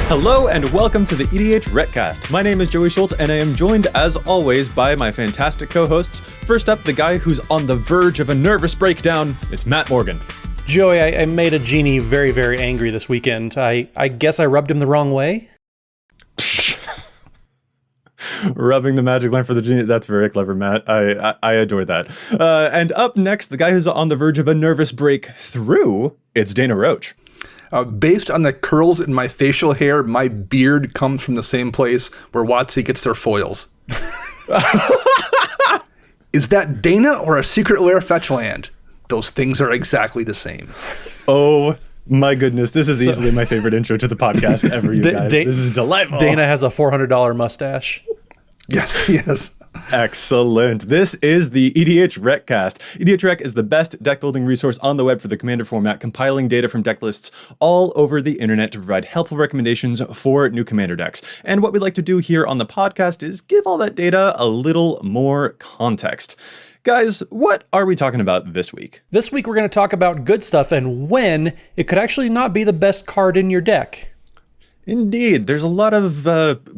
Hello and welcome to the EDHRECast. My name is Joey Schultz and I am joined as always by my fantastic co-hosts. First up, the guy who's on the verge of a nervous breakdown. It's Matt Morgan. Joey, I made a genie very, very angry this weekend. I guess I rubbed him the wrong way. Rubbing the magic lamp for the genie. That's very clever, Matt. I adore that. And up next, the guy who's on the verge of a nervous breakthrough. It's Dana Roach. Based on the curls in my facial hair, my beard comes from the same place where WotC gets their foils. Is that Dana or a secret lair fetch land? Those things are exactly the same. Oh my goodness, this is easily my favorite intro to the podcast ever, you guys. This is delightful. Dana has a $400 mustache. Yes. Excellent. This is the EDHRECast. EDHREC is the best deck building resource on the web for the Commander format, compiling data from deck lists all over the internet to provide helpful recommendations for new Commander decks. And what we like to do here on the podcast is give all that data a little more context. Guys, what are we talking about this week? This week we're going to talk about Goodstuff and when it could actually not be the best card in your deck. Indeed, there's a lot of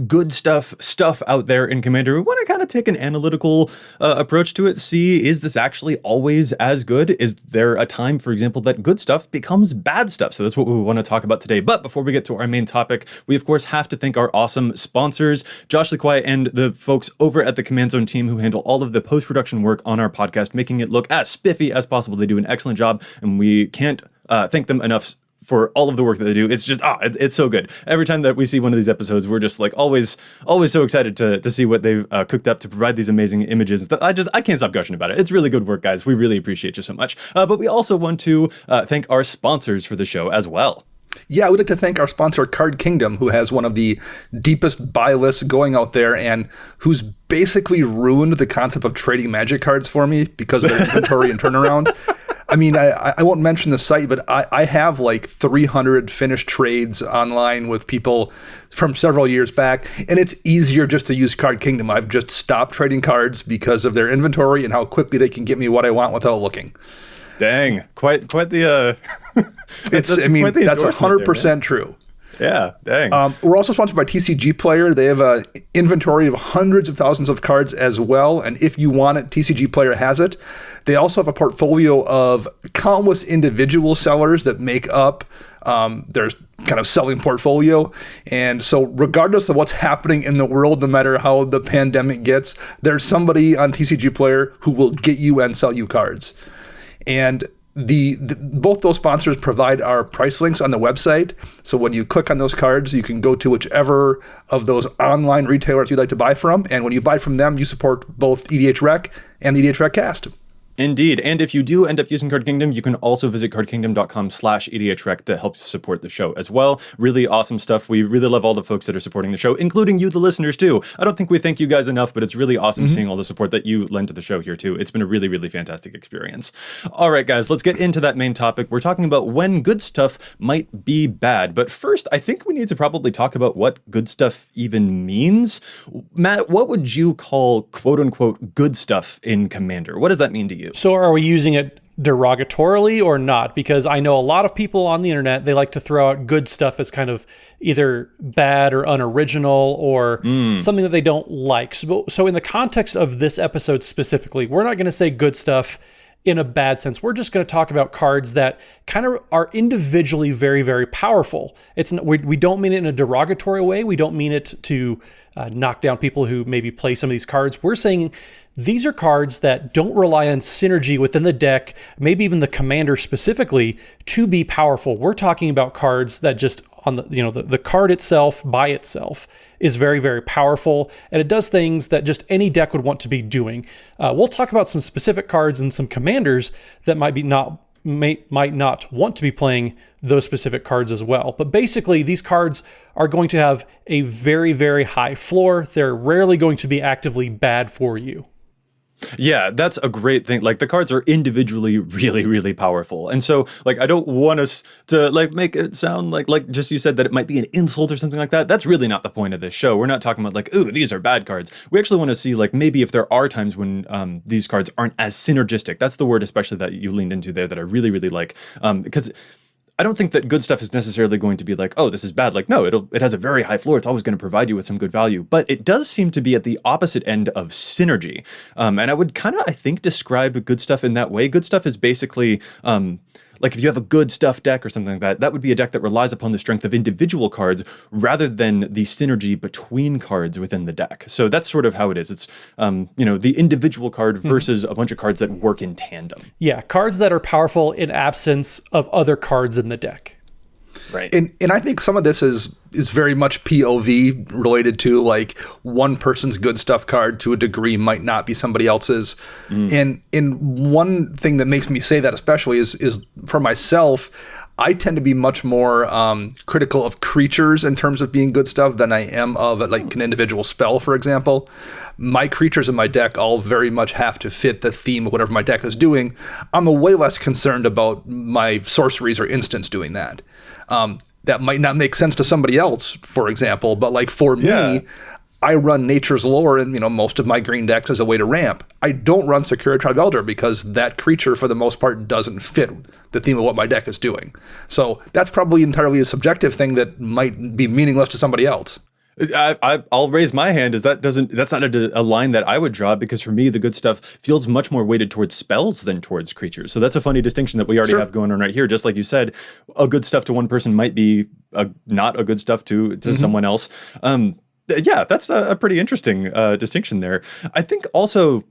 good stuff out there in Commander. We want to kind of take an analytical approach to it, see, is this actually always as good? Is there a time, for example, that good stuff becomes bad stuff? So that's what we want to talk about today. But before we get to our main topic, we of course have to thank our awesome sponsors, Josh LeQuy and the folks over at the Command Zone team who handle all of the post-production work on our podcast, making it look as spiffy as possible. They do an excellent job, and we can't thank them enough for all of the work that they do. It's just, it's so good. Every time that we see one of these episodes, we're just like always so excited to see what they've cooked up to provide these amazing images. I can't stop gushing about it. It's really good work, guys. We really appreciate you so much. But we also want to thank our sponsors for the show as well. Yeah, we'd like to thank our sponsor, Card Kingdom, who has one of the deepest buy lists going out there and who's basically ruined the concept of trading Magic cards for me because of their inventory and turnaround. I mean, I won't mention the site, but I have like 300 finished trades online with people from several years back, and it's easier just to use Card Kingdom. I've just stopped trading cards because of their inventory and how quickly they can get me what I want without looking. Dang, quite the that's 100% true. Yeah, dang. We're also sponsored by TCG Player. They have an inventory of hundreds of thousands of cards as well. And if you want it, TCG Player has it. They also have a portfolio of countless individual sellers that make up their kind of selling portfolio. And so regardless of what's happening in the world, no matter how the pandemic gets, there's somebody on TCG Player who will get you and sell you cards. And both those sponsors provide our price links on the website. So when you click on those cards, you can go to whichever of those online retailers you'd like to buy from. And when you buy from them, you support both EDHREC and the EDHRECast. Indeed. And if you do end up using Card Kingdom, you can also visit cardkingdom.com/EDHREC to help support the show as well. Really awesome stuff. We really love all the folks that are supporting the show, including you, the listeners, too. I don't think we thank you guys enough, but it's really awesome seeing all the support that you lend to the show here, too. It's been a really, really fantastic experience. All right, guys, let's get into that main topic. We're talking about when good stuff might be bad. But first, I think we need to probably talk about what good stuff even means. Matt, what would you call quote-unquote good stuff in Commander? What does that mean to you? So are we using it derogatorily or not? Because I know a lot of people on the internet, they like to throw out good stuff as kind of either bad or unoriginal or something that they don't like. So in the context of this episode specifically, we're not going to say good stuff in a bad sense. We're just going to talk about cards that kind of are individually very, very powerful. We don't mean it in a derogatory way. We don't mean it to knock down people who maybe play some of these cards. We're saying these are cards that don't rely on synergy within the deck, maybe even the commander specifically, to be powerful. We're talking about cards that just on the card itself by itself is very, very powerful, and it does things that just any deck would want to be doing. We'll talk about some specific cards and some commanders that might not want to be playing those specific cards as well. But basically, these cards are going to have a very, very high floor. They're rarely going to be actively bad for you. Yeah, that's a great thing. Like, the cards are individually really, really powerful. And so, like, I don't want us to, like, make it sound like just you said that it might be an insult or something like that. That's really not the point of this show. We're not talking about, like, ooh, these are bad cards. We actually want to see, like, maybe if there are times when these cards aren't as synergistic. That's the word especially that you leaned into there that I really, really like. Because I don't think that good stuff is necessarily going to be like, oh, this is bad. Like, no, it has a very high floor. It's always going to provide you with some good value. But it does seem to be at the opposite end of synergy. And I would kind of, I think, describe good stuff in that way. Good stuff is basically like if you have a good stuff deck or something like that, that would be a deck that relies upon the strength of individual cards rather than the synergy between cards within the deck. So that's sort of how it is. It's, the individual card versus a bunch of cards that work in tandem. Yeah, cards that are powerful in absence of other cards in the deck. Right. And I think some of this is very much POV related to like one person's good stuff card to a degree might not be somebody else's. And one thing that makes me say that especially is for myself, I tend to be much more critical of creatures in terms of being good stuff than I am of like an individual spell, for example. My creatures in my deck all very much have to fit the theme of whatever my deck is doing. I'm way less concerned about my sorceries or instants doing that. That might not make sense to somebody else, for example, but like for me, I run Nature's Lore and most of my green decks as a way to ramp. I don't run Secure Tribe Elder because that creature for the most part doesn't fit the theme of what my deck is doing. So that's probably entirely a subjective thing that might be meaningless to somebody else. I'll raise my hand as that's not a line that I would draw, because for me, the good stuff feels much more weighted towards spells than towards creatures. So that's a funny distinction that we already have going on right here. Just like you said, a good stuff to one person might be not a good stuff to someone else. Yeah, that's a pretty interesting distinction there. I think also,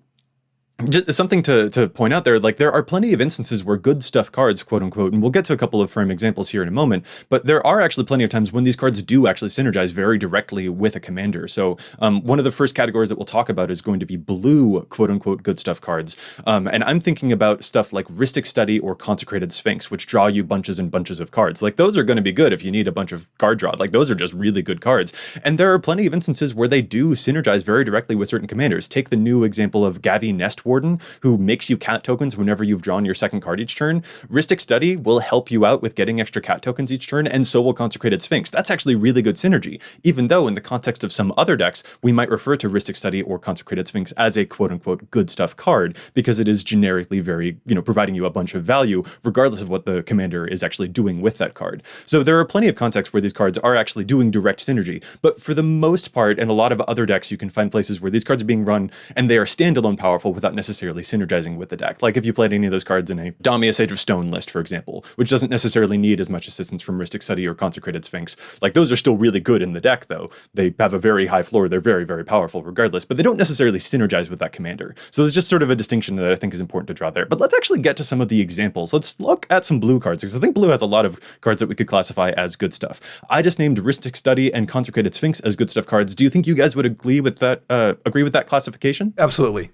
just something to point out there, like there are plenty of instances where good stuff cards, quote unquote, and we'll get to a couple of frame examples here in a moment, but there are actually plenty of times when these cards do actually synergize very directly with a commander. So one of the first categories that we'll talk about is going to be blue, quote unquote, good stuff cards. And I'm thinking about stuff like Rhystic Study or Consecrated Sphinx, which draw you bunches and bunches of cards. Like those are going to be good if you need a bunch of card draw. Like those are just really good cards. And there are plenty of instances where they do synergize very directly with certain commanders. Take the new example of Gavi Nest Warden, who makes you cat tokens whenever you've drawn your second card each turn. Rhystic Study will help you out with getting extra cat tokens each turn, and so will Consecrated Sphinx. That's actually really good synergy, even though in the context of some other decks, we might refer to Rhystic Study or Consecrated Sphinx as a quote-unquote good stuff card, because it is generically very, providing you a bunch of value, regardless of what the commander is actually doing with that card. So there are plenty of contexts where these cards are actually doing direct synergy, but for the most part, in a lot of other decks, you can find places where these cards are being run, and they are standalone powerful without necessarily synergizing with the deck. Like if you played any of those cards in a Damia's Age of Stone list, for example, which doesn't necessarily need as much assistance from Rhystic Study or Consecrated Sphinx. Like those are still really good in the deck, though. They have a very high floor. They're very, very powerful regardless, but they don't necessarily synergize with that commander. So there's just sort of a distinction that I think is important to draw there. But let's actually get to some of the examples. Let's look at some blue cards, because I think blue has a lot of cards that we could classify as good stuff. I just named Rhystic Study and Consecrated Sphinx as good stuff cards. Do you think you guys would agree with that classification? Absolutely.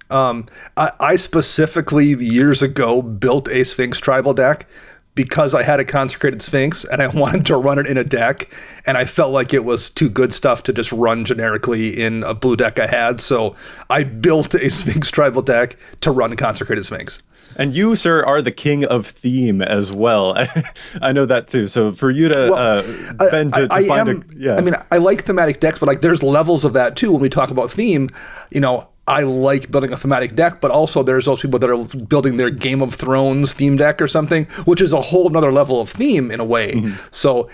I specifically years ago built a Sphinx tribal deck because I had a Consecrated Sphinx and I wanted to run it in a deck, and I felt like it was too good stuff to just run generically in a blue deck I had. So I built a Sphinx tribal deck to run Consecrated Sphinx. And you, sir, are the king of theme as well. I know that too. So for you to, Ben, to find I mean, I like thematic decks, but like there's levels of that too. When we talk about theme, I like building a thematic deck, but also there's those people that are building their Game of Thrones theme deck or something, which is a whole nother level of theme in a way. Mm-hmm. So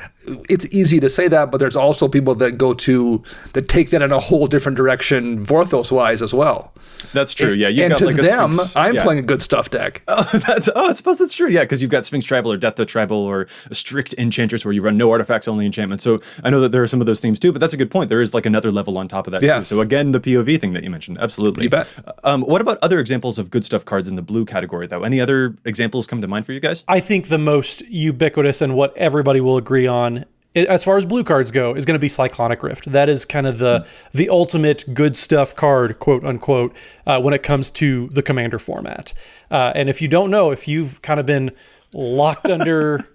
it's easy to say that, but there's also people that take that in a whole different direction, Vorthos-wise as well. That's true. Yeah, and to them, I'm playing a good stuff deck. I suppose that's true. Yeah, because you've got Sphinx Tribal or Death to Tribal or a strict Enchantress where you run no artifacts, only enchantments. So I know that there are some of those themes too, but that's a good point. There is like another level on top of that too. So again, the POV thing that you mentioned, absolutely. You bet. What about other examples of good stuff cards in the blue category, though? Any other examples come to mind for you guys? I think the most ubiquitous and what everybody will agree on, as far as blue cards go, is going to be Cyclonic Rift. That is kind of the ultimate good stuff card, quote unquote, when it comes to the commander format. And if you don't know, if you've kind of been locked under,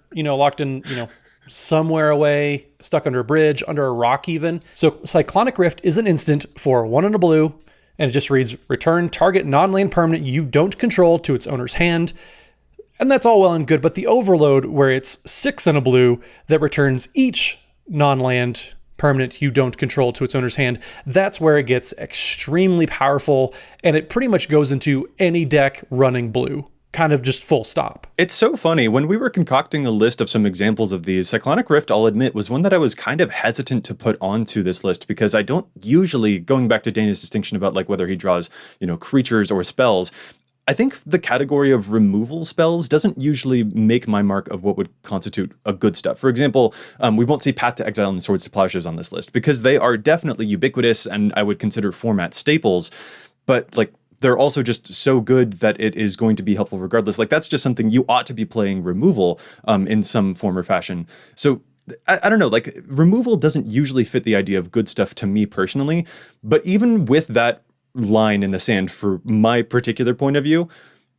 somewhere away, stuck under a bridge, under a rock even. So Cyclonic Rift is an instant for 1 and a blue, and it just reads, return target non-land permanent you don't control to its owner's hand. And that's all well and good, but the overload, where it's 6 and a blue that returns each non-land permanent you don't control to its owner's hand, that's where it gets extremely powerful, and it pretty much goes into any deck running blue. kind of just full stop. It's so funny. When we were concocting a list of some examples of these, Cyclonic Rift, I'll admit, was one that I was kind of hesitant to put onto this list because I don't usually, going back to Dana's distinction about like whether he draws, creatures or spells, I think the category of removal spells doesn't usually make my mark of what would constitute a good stuff. For example, we won't see Path to Exile and Swords to Plowshares on this list because they are definitely ubiquitous and I would consider format staples, but like they're also just so good that it is going to be helpful regardless. Like that's just something you ought to be playing removal in some form or fashion. So I don't know, like removal doesn't usually fit the idea of good stuff to me personally, but even with that line in the sand for my particular point of view,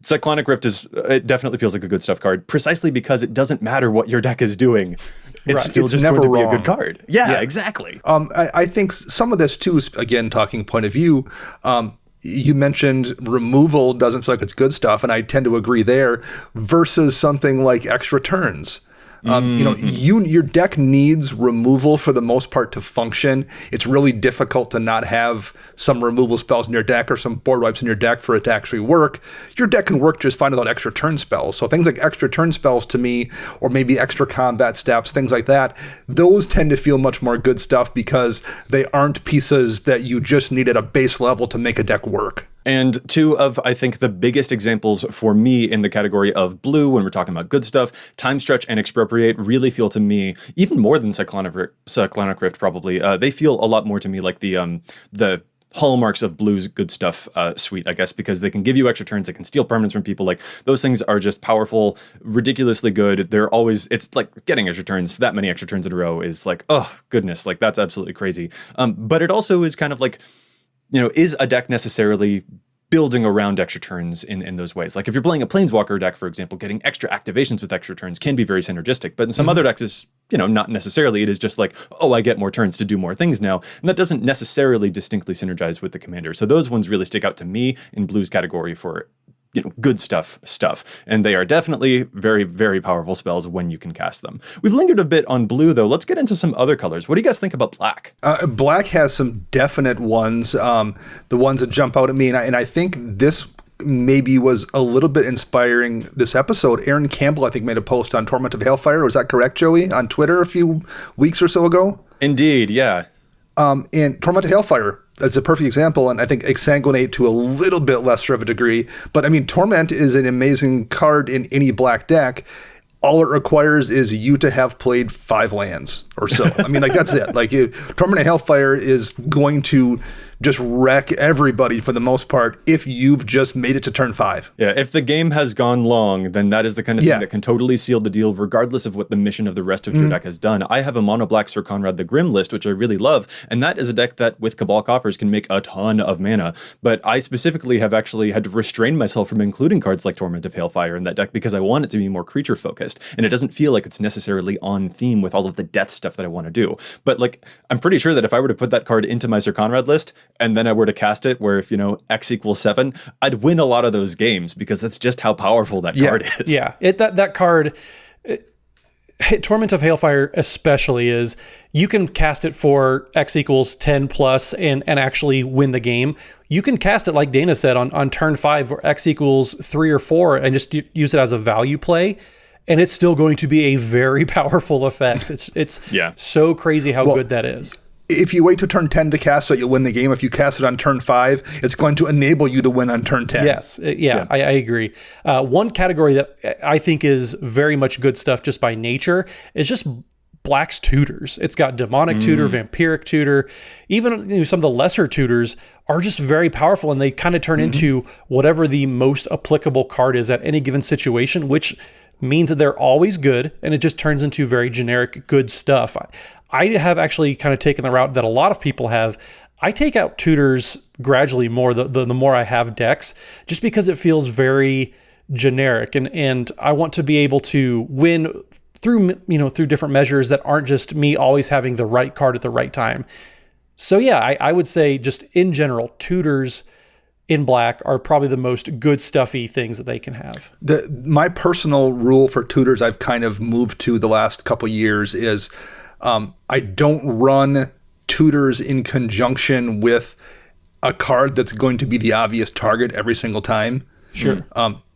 Cyclonic Rift it definitely feels like a good stuff card precisely because it doesn't matter what your deck is doing. It's still just going to be a good card. Yeah, exactly. I think some of this too is, again, talking point of view, you mentioned removal doesn't feel like it's good stuff, and I tend to agree there, versus something like extra turns. Your deck needs removal for the most part to function. It's really difficult to not have some removal spells in your deck or some board wipes in your deck for it to actually work. Your deck can work just fine without extra turn spells. So things like extra turn spells to me, or maybe extra combat steps, things like that, those tend to feel much more good stuff because they aren't pieces that you just need at a base level to make a deck work. And two of, I think, the biggest examples for me in the category of blue, when we're talking about good stuff, Time Stretch and Expropriate really feel to me, even more than Cyclonic Rift probably, they feel a lot more to me like the hallmarks of blue's good stuff suite, I guess, because they can give you extra turns, they can steal permanents from people. Like those things are just powerful, ridiculously good. They're always, it's like getting extra turns, that many extra turns in a row is like, oh goodness, like that's absolutely crazy. But it also is kind of like, is a deck necessarily building around extra turns in those ways? Like if you're playing a Planeswalker deck, for example, getting extra activations with extra turns can be very synergistic, but in some other decks is, not necessarily. It is just like, oh, I get more turns to do more things now. And that doesn't necessarily distinctly synergize with the commander. So those ones really stick out to me in blue's category for good stuff. And they are definitely very, very powerful spells when you can cast them. We've lingered a bit on blue, though. Let's get into some other colors. What do you guys think about black? Black has some definite ones, the ones that jump out at me. And I think this maybe was a little bit inspiring this episode. Aaron Campbell, I think, made a post on Torment of Hailfire. Was that correct, Joey? On Twitter a few weeks or so ago? Indeed, yeah. And Torment of Hailfire, that's a perfect example, and I think Exsanguinate to a little bit lesser of a degree. But I mean, Torment is an amazing card in any black deck. All it requires is you to have played 5 lands or so. I mean, like that's it. Like Torment of Hailfire is going to just wreck everybody for the most part if you've just made it to turn 5. Yeah, if the game has gone long, then that is the kind of thing that can totally seal the deal regardless of what the mission of the rest of your deck has done. I have a mono black Sir Conrad the Grim list, which I really love, and that is a deck that with Cabal Coffers can make a ton of mana, but I specifically have actually had to restrain myself from including cards like Torment of Hailfire in that deck because I want it to be more creature focused, and it doesn't feel like it's necessarily on theme with all of the death stuff that I want to do. But like, I'm pretty sure that if I were to put that card into my Sir Conrad list, and then I were to cast it where if, X equals 7, I'd win a lot of those games because that's just how powerful that card is. Yeah, that card, Torment of Hailfire especially, is you can cast it for X equals 10 plus and actually win the game. You can cast it, like Dana said, on turn 5 or X equals 3 or 4 and just use it as a value play. And it's still going to be a very powerful effect. It's so crazy how good that is. If you wait to turn 10 to cast it, you'll win the game. If you cast it on turn 5, it's going to enable you to win on turn 10. Yes. I agree. One category that I think is very much good stuff just by nature is just Black's tutors. It's got Demonic Tutor, Vampiric Tutor, even some of the lesser tutors are just very powerful, and they kind of turn into whatever the most applicable card is at any given situation, which means that they're always good, and it just turns into very generic good stuff. I have actually kind of taken the route that a lot of people have. I take out tutors gradually more the more I have decks, just because it feels very generic, and I want to be able to win through different measures that aren't just me always having the right card at the right time. So yeah, I would say just in general, tutors in black are probably the most good stuffy things that they can have. My personal rule for tutors I've kind of moved to the last couple years is I don't run tutors in conjunction with a card that's going to be the obvious target every single time. Sure.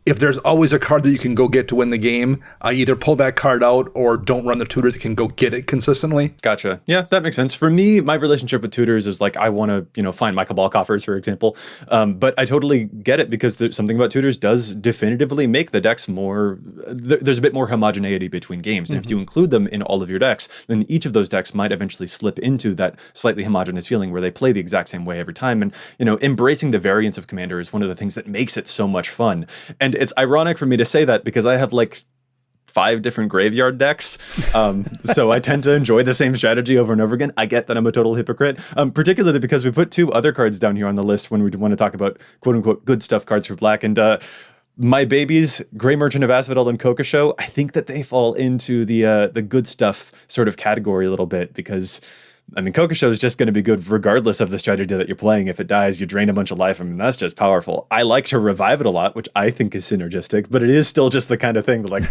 if there's always a card that you can go get to win the game, either pull that card out or don't run the tutor that can go get it consistently. Gotcha. Yeah, that makes sense. For me, my relationship with tutors is like I want to, find my Cabal coffers, for example. But I totally get it because there's something about tutors does definitively make the decks more. There's a bit more homogeneity between games, and if you include them in all of your decks, then each of those decks might eventually slip into that slightly homogeneous feeling where they play the exact same way every time. And embracing the variance of Commander is one of the things that makes it so much fun. And it's ironic for me to say that because I have like 5 different graveyard decks. So I tend to enjoy the same strategy over and over again. I get that I'm a total hypocrite, particularly because we put 2 other cards down here on the list when we want to talk about quote unquote good stuff cards for black. And my babies, Grey Merchant of Asphodel and Kokosho, I think that they fall into the good stuff sort of category a little bit because Kokosho is just going to be good regardless of the strategy that you're playing. If it dies, you drain a bunch of life. That's just powerful. I like to revive it a lot, which I think is synergistic, but it is still just the kind of thing that like,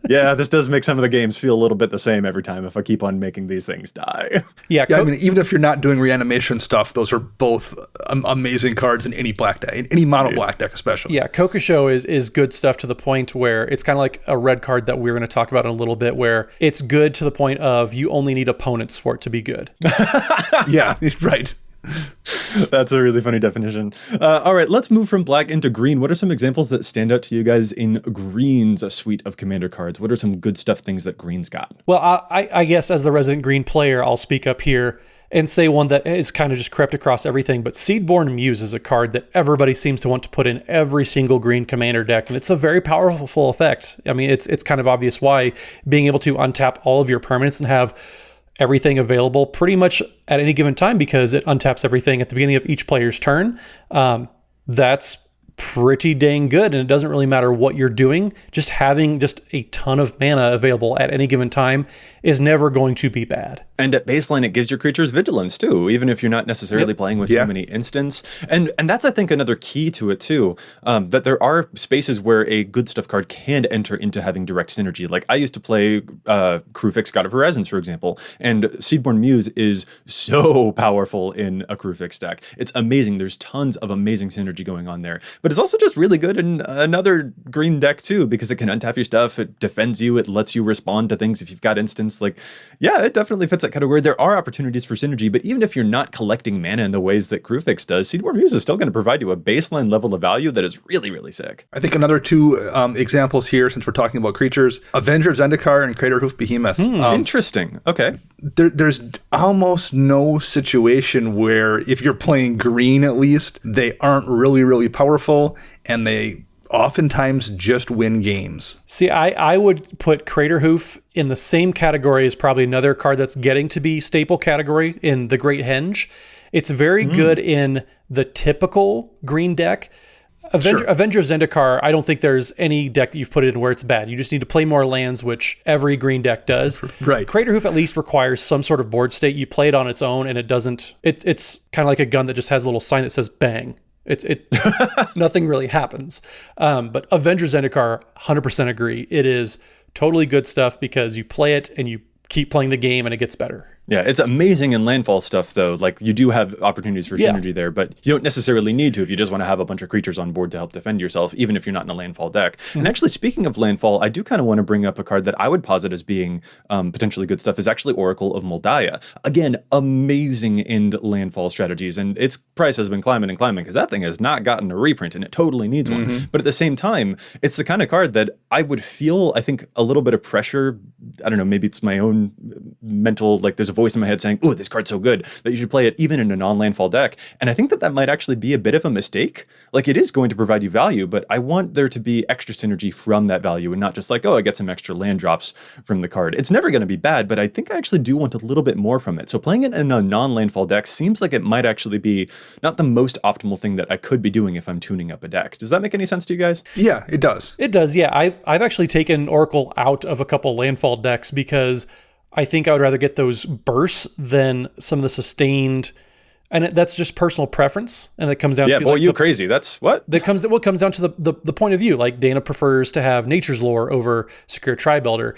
yeah, this does make some of the games feel a little bit the same every time if I keep on making these things die. Yeah, even if you're not doing reanimation stuff, those are both amazing cards in any black deck, in any mono black deck especially. Yeah, Kokosho is good stuff to the point where it's kind of like a red card that we're going to talk about in a little bit, where it's good to the point of you only need opponents for it to be good. Yeah, right. That's a really funny definition. All right, let's move from black into green. What are some examples that stand out to you guys in green's suite of commander cards? What are some good stuff things that green's got? Well, I guess as the resident green player, I'll speak up here and say one that is kind of just crept across everything, but Seedborn Muse is a card that everybody seems to want to put in every single green commander deck, and it's a very powerful effect. It's kind of obvious why. Being able to untap all of your permanents and have everything available pretty much at any given time because it untaps everything at the beginning of each player's turn. That's pretty dang good, and it doesn't really matter what you're doing. Just having just a ton of mana available at any given time is never going to be bad. And at baseline, it gives your creatures vigilance too, even if you're not necessarily playing with too many instants. And that's, I think, another key to it too, that there are spaces where a good stuff card can enter into having direct synergy. Like I used to play Krufix God of Horizons, for example, and Seedborn Muse is so powerful in a Krufix deck. It's amazing. There's tons of amazing synergy going on there. But it's also just really good in another green deck too, because it can untap your stuff, it defends you, it lets you respond to things if you've got instants. Like, yeah, it definitely fits that category. There are opportunities for synergy, but even if you're not collecting mana in the ways that Krufix does, Seedborn Muse is still going to provide you a baseline level of value that is really, really sick. I think another 2 examples here, since we're talking about creatures, Avenger of Zendikar and Craterhoof Behemoth. Interesting. Okay. There's almost no situation where, if you're playing green at least, they aren't really, really powerful, and they oftentimes just win games. See, I would put Craterhoof in the same category as probably another card that's getting to be staple category in the Great Henge. It's very good in the typical green deck. Avenger of Zendikar, I don't think there's any deck that you've put it in where it's bad. You just need to play more lands, which every green deck does. Right. Craterhoof at least requires some sort of board state. You play it on its own, and it doesn't. It's kind of like a gun that just has a little sign that says bang. Nothing really happens. But Avenger Zendikar, 100% agree. It is totally good stuff because you play it and you keep playing the game and it gets better. Yeah, it's amazing in landfall stuff, though. Like, you do have opportunities for synergy there, but you don't necessarily need to if you just want to have a bunch of creatures on board to help defend yourself, even if you're not in a landfall deck. And actually, speaking of landfall, I do kind of want to bring up a card that I would posit as being potentially good stuff, is actually Oracle of Moldiah. Again, amazing in landfall strategies, and its price has been climbing and climbing because that thing has not gotten a reprint, and it totally needs one. But at the same time, it's the kind of card that I would feel, I think, a little bit of pressure. I don't know, maybe it's my own mental, like, there's a voice in my head saying, oh, this card's so good that you should play it even in a non-landfall deck. And I think that might actually be a bit of a mistake. Like, it is going to provide you value, but I want there to be extra synergy from that value and not just like, oh, I get some extra land drops from the card. It's never going to be bad, but I think I actually do want a little bit more from it. So playing it in a non-landfall deck seems like it might actually be not the most optimal thing that I could be doing if I'm tuning up a deck. Does that make any sense to you guys? Yeah, it does. It does, yeah. I've actually taken Oracle out of a couple landfall decks because I think I would rather get those bursts than some of the sustained, and that's just personal preference, and that comes down to boy, like, you crazy. That's what comes down to the point of view. Like, Dana prefers to have Nature's Lore over Secure Tri-Builder.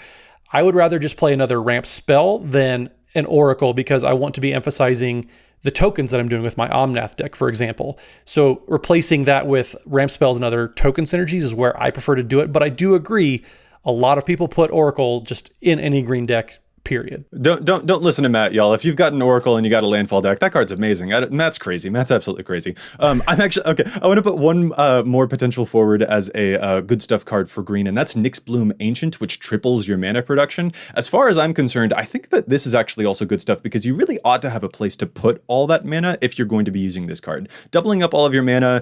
I would rather just play another ramp spell than an Oracle because I want to be emphasizing the tokens that I'm doing with my Omnath deck, for example. So replacing that with ramp spells and other token synergies is where I prefer to do it. But I do agree, a lot of people put Oracle just in any green deck, period. Don't listen to Matt, y'all. If you've got an Oracle and you got a landfall deck, that card's amazing. Matt's crazy. Matt's absolutely crazy. I'm actually okay. I want to put one more potential forward as a good stuff card for green, and that's Nyx Bloom Ancient, which triples your mana production. As far as I'm concerned, I think that this is actually also good stuff because you really ought to have a place to put all that mana if you're going to be using this card. Tripling up all of your mana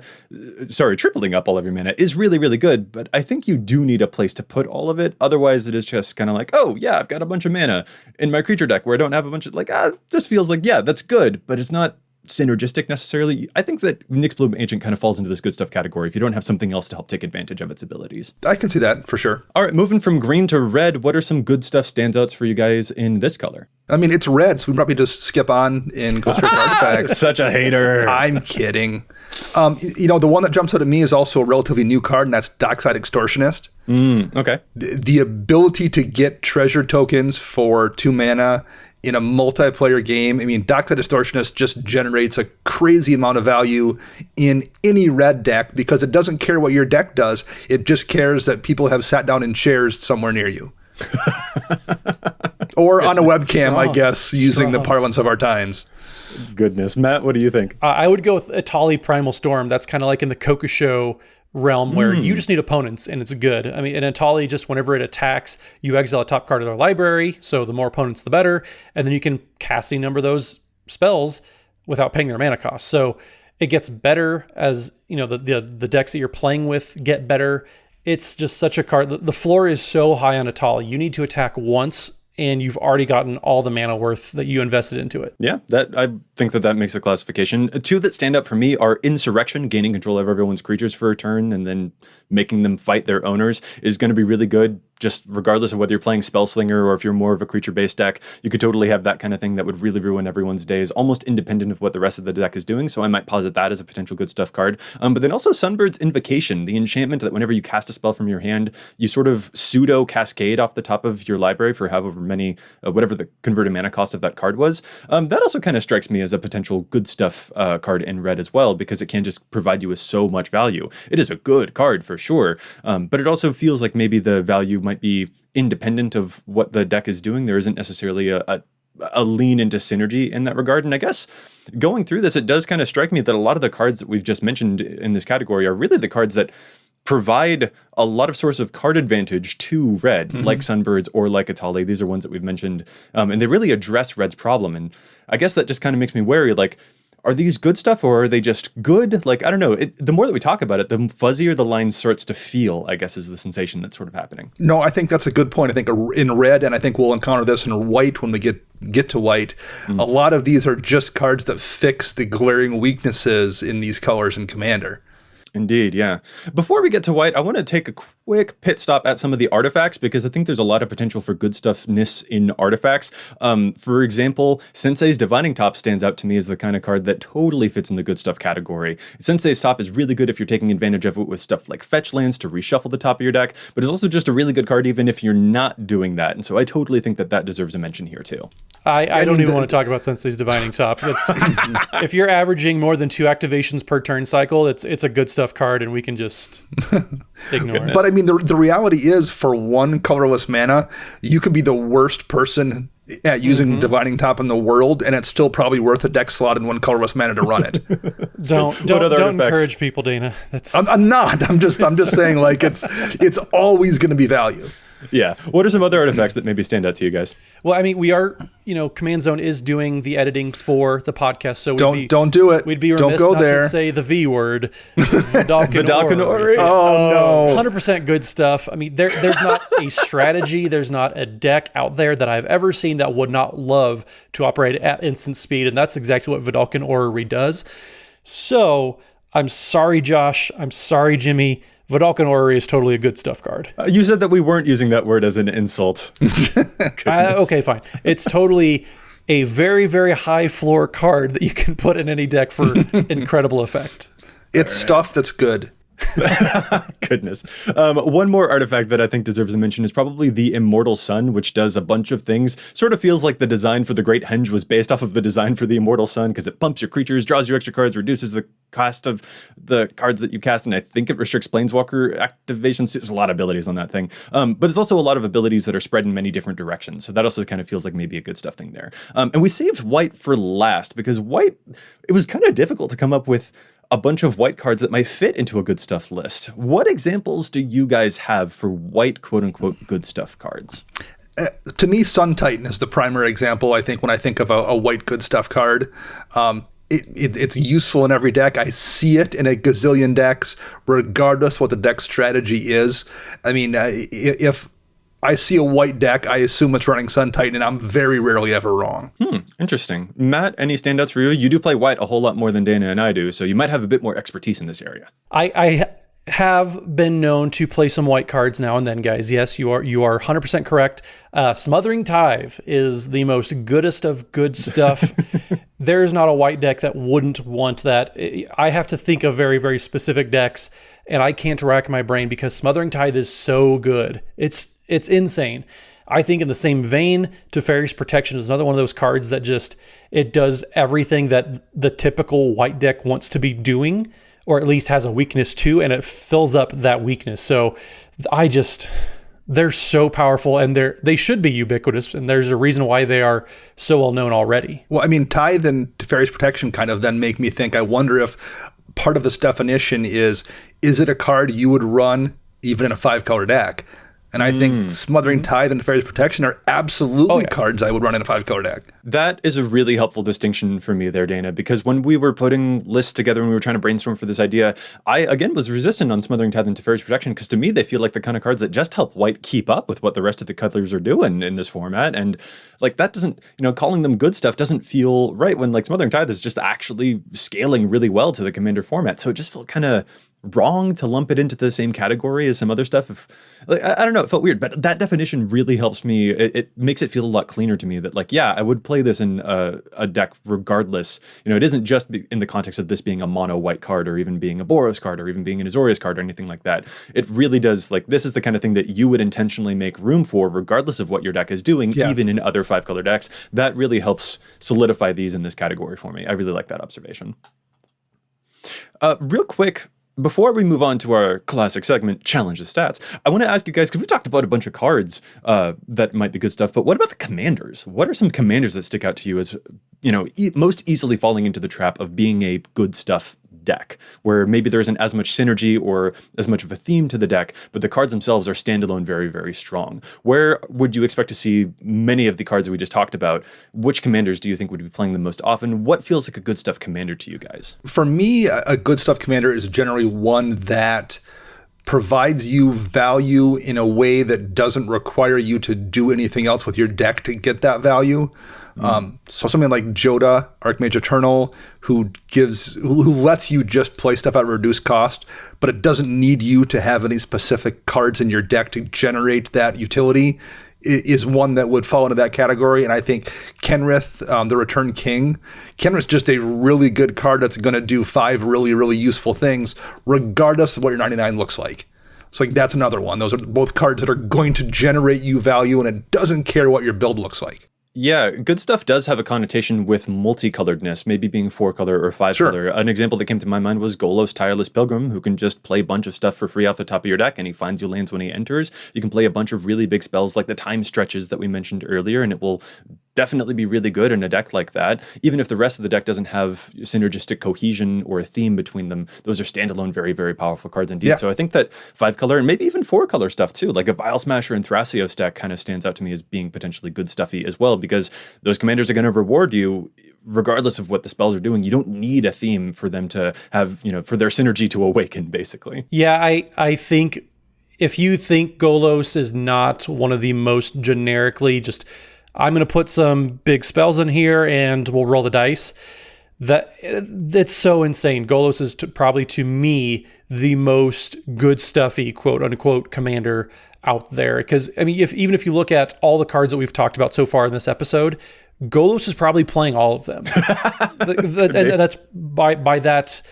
is really, really good, but I think you do need a place to put all of it. Otherwise, it is just kind of like, oh yeah, I've got a bunch of mana in my creature deck where I don't have a bunch of just feels like, yeah, that's good, but it's not synergistic necessarily. I think that Nyx Bloom Ancient kind of falls into this good stuff category if you don't have something else to help take advantage of its abilities. I can see that for sure. All right, moving from green to red, what are some good stuff standouts for you guys in this color? I mean, it's red, so we probably just skip on and go straight to artifacts. Such a hater. I'm kidding. The one that jumps out at me is also a relatively new card, and that's Dockside Extortionist. Okay. The ability to get treasure tokens for 2 mana in a multiplayer game. I mean, Dockside Extortionist just generates a crazy amount of value in any red deck because it doesn't care what your deck does. It just cares that people have sat down in chairs somewhere near you. Or on a webcam, I guess, using the parlance of our times. Goodness. Matt, what do you think? I would go with Atali Primal Storm. That's kind of like in the Kokusho realm where you just need opponents and it's good. I mean, in Atali, just whenever it attacks, you exile a top card of their library, so the more opponents, the better, and then you can cast any number of those spells without paying their mana cost. So it gets better as, the decks that you're playing with get better. It's just such a card. The floor is so high on Atali. You need to attack once and you've already gotten all the mana worth that you invested into it. Yeah, I think that makes the classification. 2 that stand out for me are Insurrection, gaining control of everyone's creatures for a turn and then making them fight their owners is going to be really good. Just regardless of whether you're playing Spellslinger or if you're more of a creature-based deck, you could totally have that kind of thing that would really ruin everyone's days, almost independent of what the rest of the deck is doing. So I might posit that as a potential good stuff card. But then also Sunbird's Invocation, the enchantment that whenever you cast a spell from your hand, you sort of pseudo cascade off the top of your library for however many, whatever the converted mana cost of that card was. That also kind of strikes me as a potential good stuff card in red as well, because it can just provide you with so much value. It is a good card for sure, but it also feels like maybe the value might be independent of what the deck is doing. There isn't necessarily a lean into synergy in that regard. And I guess going through this, it does kind of strike me that a lot of the cards that we've just mentioned in this category are really the cards that provide a lot of source of card advantage to red, like Sunbirds or like Atali. These are ones that we've mentioned, and they really address red's problem. And I guess that just kind of makes me wary, like, are these good stuff or are they just good? Like, I don't know. The more that we talk about it, the fuzzier the line starts to feel, I guess, is the sensation that's sort of happening. No, I think that's a good point. I think in red, and I think we'll encounter this in white when we get to white, a lot of these are just cards that fix the glaring weaknesses in these colors in Commander. Indeed, yeah. Before we get to white, I want to take a quick pit stop at some of the artifacts because I think there's a lot of potential for good stuffness in artifacts. For example, Sensei's Divining Top stands out to me as the kind of card that totally fits in the good stuff category. Sensei's Top is really good if you're taking advantage of it with stuff like fetch lands to reshuffle the top of your deck, but it's also just a really good card even if you're not doing that. And so I totally think that deserves a mention here too. I don't even want to talk about Sensei's Divining Top. If you're averaging more than 2 activations per turn cycle, it's a good stuff card, and we can just ignore it. But I mean, the reality is, for 1 colorless mana, you could be the worst person at using Divining Top in the world, and it's still probably worth a deck slot and 1 colorless mana to run it. Don't encourage people, Dana. I'm not. I'm just saying, like, it's always going to be value. Yeah. What are some other artifacts that maybe stand out to you guys? Well, I mean, we are, Command Zone is doing the editing for the podcast, so don't do it. We'd be remiss not to say the V word. Vidalcan Ori. Oh, no. 100% good stuff. I mean, there's not a strategy, there's not a deck out there that I've ever seen that would not love to operate at instant speed, and that's exactly what Vidalcan Ori does. So, I'm sorry, Josh. I'm sorry, Jimmy. Vidalcan Ori is totally a good stuff card. You said that we weren't using that word as an insult. Okay, fine. It's totally a very, very high floor card that you can put in any deck for incredible effect. It's stuff that's good. Goodness. One more artifact that I think deserves a mention is probably the Immortal Sun, which does a bunch of things. Sort of feels like the design for the Great Henge was based off of the design for the Immortal Sun, because it pumps your creatures, draws you extra cards, reduces the cost of the cards that you cast, and I think it restricts Planeswalker activations. There's a lot of abilities on that thing. But it's also a lot of abilities that are spread in many different directions. So that also kind of feels like maybe a good stuff thing there. And we saved white for last, because white, it was kind of difficult to come up with a bunch of white cards that might fit into a good stuff list. What examples do you guys have for white, quote unquote, good stuff cards? To me, Sun Titan is the primary example, I think, when I think of a white good stuff card. It's useful in every deck. I see it in a gazillion decks, regardless what the deck strategy is. I mean, if I see a white deck, I assume it's running Sun Titan, and I'm very rarely ever wrong. Interesting. Matt, any standouts for you? You do play white a whole lot more than Dana and I do, so you might have a bit more expertise in this area. I have been known to play some white cards now and then, guys. Yes, you are 100% correct. Smothering Tithe is the most goodest of good stuff. There is not a white deck that wouldn't want that. I have to think of very, very specific decks, and I can't rack my brain because Smothering Tithe is so good. It's insane. I think in the same vein, Teferi's Protection is another one of those cards that it does everything that the typical white deck wants to be doing, or at least has a weakness to, and it fills up that weakness. So they're so powerful, and they should be ubiquitous, and there's a reason why they are so well known already. Well, I mean, Tithe and Teferi's Protection kind of then make me think, I wonder if part of this definition is it a card you would run even in a 5-color deck? And I think Smothering Tithe and Teferi's Protection are absolutely cards I would run in a 5-color deck. That is a really helpful distinction for me there, Dana, because when we were putting lists together and we were trying to brainstorm for this idea, I, again, was resistant on Smothering Tithe and Teferi's Protection, because to me, they feel like the kind of cards that just help white keep up with what the rest of the colors are doing in this format. And like that doesn't, calling them good stuff doesn't feel right when like Smothering Tithe is just actually scaling really well to the Commander format. So it just felt kind of wrong to lump it into the same category as some other stuff. I don't know, it felt weird, but that definition really helps me. It makes it feel a lot cleaner to me that like, yeah, I would play this in a deck regardless. It isn't just in the context of this being a mono white card, or even being a Boros card, or even being an Azorius card, or anything like that. It really does, like, this is the kind of thing that you would intentionally make room for regardless of what your deck is doing, even in other 5-color decks. That really helps solidify these in this category for me. I really like that observation. Real quick, before we move on to our classic segment, Challenge the Stats, I want to ask you guys, because we talked about a bunch of cards that might be good stuff, but what about the commanders? What are some commanders that stick out to you as, most easily falling into the trap of being a good stuff deck, where maybe there isn't as much synergy or as much of a theme to the deck, but the cards themselves are standalone very, very strong? Where would you expect to see many of the cards that we just talked about? Which commanders do you think would be playing them most often? What feels like a good stuff commander to you guys? For me, a good stuff commander is generally one that provides you value in a way that doesn't require you to do anything else with your deck to get that value. So something like Joda, Archmage Eternal, who lets you just play stuff at reduced cost, but it doesn't need you to have any specific cards in your deck to generate that utility, is one that would fall into that category. And I think Kenrith, the Return King, Kenrith's just a really good card that's going to do 5 really, really useful things, regardless of what your 99 looks like. So like that's another one. Those are both cards that are going to generate you value, and it doesn't care what your build looks like. Yeah, good stuff does have a connotation with multicoloredness, maybe being 4-color or 5-color. An example that came to my mind was Golos Tireless Pilgrim, who can just play a bunch of stuff for free off the top of your deck, and he finds you lands when he enters. You can play a bunch of really big spells like the Time Stretches that we mentioned earlier, and it will definitely be really good in a deck like that. Even if the rest of the deck doesn't have synergistic cohesion or a theme between them, those are standalone, very, very powerful cards indeed. Yeah. So I think that 5-color and maybe even 4-color stuff too, like a Vile Smasher and Thrasios deck kind of stands out to me as being potentially good stuffy as well, because those commanders are going to reward you regardless of what the spells are doing. You don't need a theme for them to have, for their synergy to awaken, basically. Yeah, I think if you think Golos is not one of the most generically just, I'm going to put some big spells in here and we'll roll the dice, that's so insane. Golos is probably, to me, the most good stuffy, quote unquote, commander out there. Because, I mean, even if you look at all the cards that we've talked about so far in this episode, Golos is probably playing all of them. And that's by that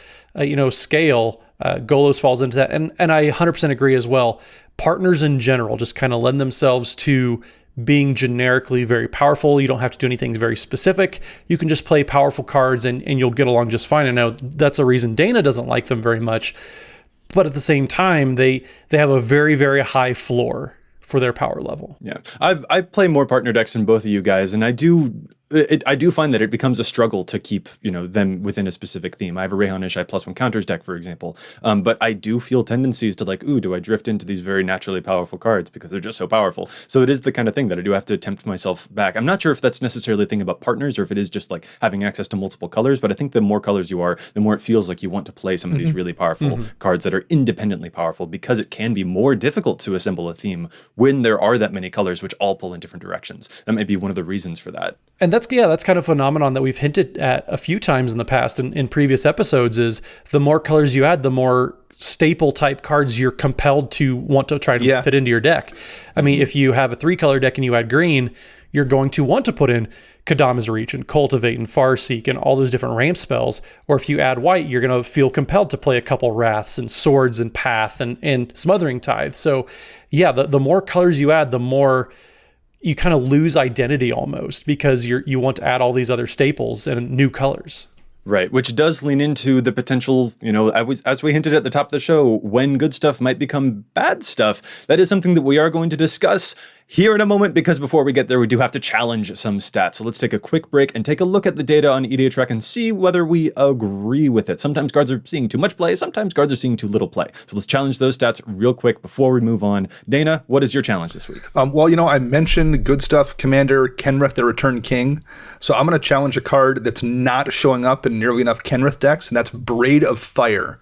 scale, Golos falls into that. And I 100% agree as well. Partners in general just kind of lend themselves to being generically very powerful. You don't have to do anything very specific. You can just play powerful cards and you'll get along just fine. I know that's a reason Dana doesn't like them very much. But at the same time, they have a very, very high floor for their power level. Yeah, I play more partner decks than both of you guys, and I do find that it becomes a struggle to keep them within a specific theme. I have a Rayhanish +1 counters deck, for example, but I do feel tendencies to like, ooh, do I drift into these very naturally powerful cards because they're just so powerful? So it is the kind of thing that I do have to tempt myself back. I'm not sure if that's necessarily a thing about partners or if it is just like having access to multiple colors, but I think the more colors you are, the more it feels like you want to play some of these really powerful cards that are independently powerful, because it can be more difficult to assemble a theme when there are that many colors which all pull in different directions. That might be one of the reasons for that. And that's kind of a phenomenon that we've hinted at a few times in the past in previous episodes, is the more colors you add, the more staple type cards you're compelled to want to try to fit into your deck. I mean, if you have a 3-color deck and you add green, you're going to want to put in Kadama's Reach and Cultivate and Farseek and all those different ramp spells. Or if you add white, you're going to feel compelled to play a couple Wraths and Swords and Path and Smothering Tithe. So yeah, the more colors you add, the more you kind of lose identity almost, because you want to add all these other staples and new colors. Right, which does lean into the potential, as we hinted at the top of the show, when good stuff might become bad stuff. That is something that we are going to discuss here in a moment, because before we get there, we do have to challenge some stats. So let's take a quick break and take a look at the data on EDHREC and see whether we agree with it. Sometimes cards are seeing too much play, sometimes cards are seeing too little play. So let's challenge those stats real quick before we move on. Dana, what is your challenge this week? I mentioned Good Stuff Commander Kenrith, the Return King. So I'm going to challenge a card that's not showing up in nearly enough Kenrith decks, and that's Braid of Fire.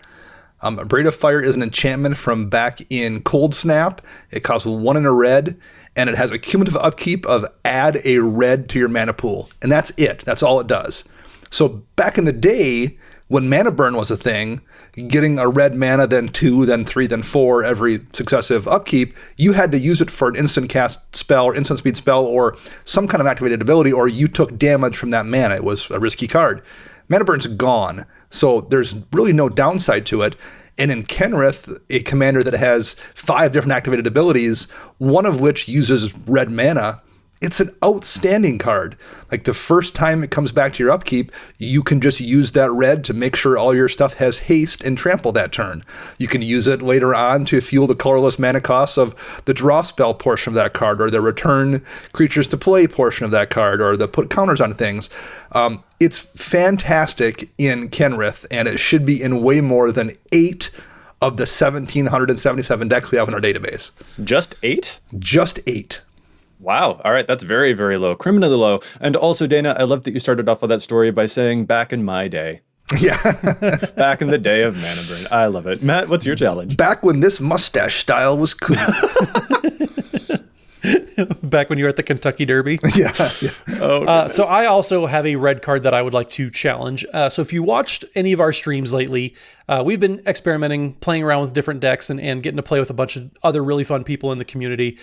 Braid of Fire is an enchantment from back in Cold Snap. It costs 1 and a red, and it has a cumulative upkeep of add a red to your mana pool. And that's it. That's all it does. So back in the day, when mana burn was a thing, getting a red mana, then 2, then 3, then 4 every successive upkeep, you had to use it for an instant cast spell or instant speed spell or some kind of activated ability, or you took damage from that mana. It was a risky card. Mana burn's gone, so there's really no downside to it. And in Kenrith, a commander that has 5 different activated abilities, one of which uses red mana, it's an outstanding card. Like, the first time it comes back to your upkeep, you can just use that red to make sure all your stuff has haste and trample that turn. You can use it later on to fuel the colorless mana costs of the draw spell portion of that card, or the return creatures to play portion of that card, or the put counters on things. It's fantastic in Kenrith, and it should be in way more than 8 of the 1,777 decks we have in our database. Just 8? Just 8. Wow. All right. That's very, very low. Criminally low. And also, Dana, I love that you started off with that story by saying back in my day. Yeah. Back in the day of mana burn. I love it. Matt, what's your challenge? Back when this mustache style was cool. Back when you were at the Kentucky Derby. Yeah. Oh, so I also have a red card that I would like to challenge. So if you watched any of our streams lately, we've been experimenting, playing around with different decks and getting to play with a bunch of other really fun people in the community.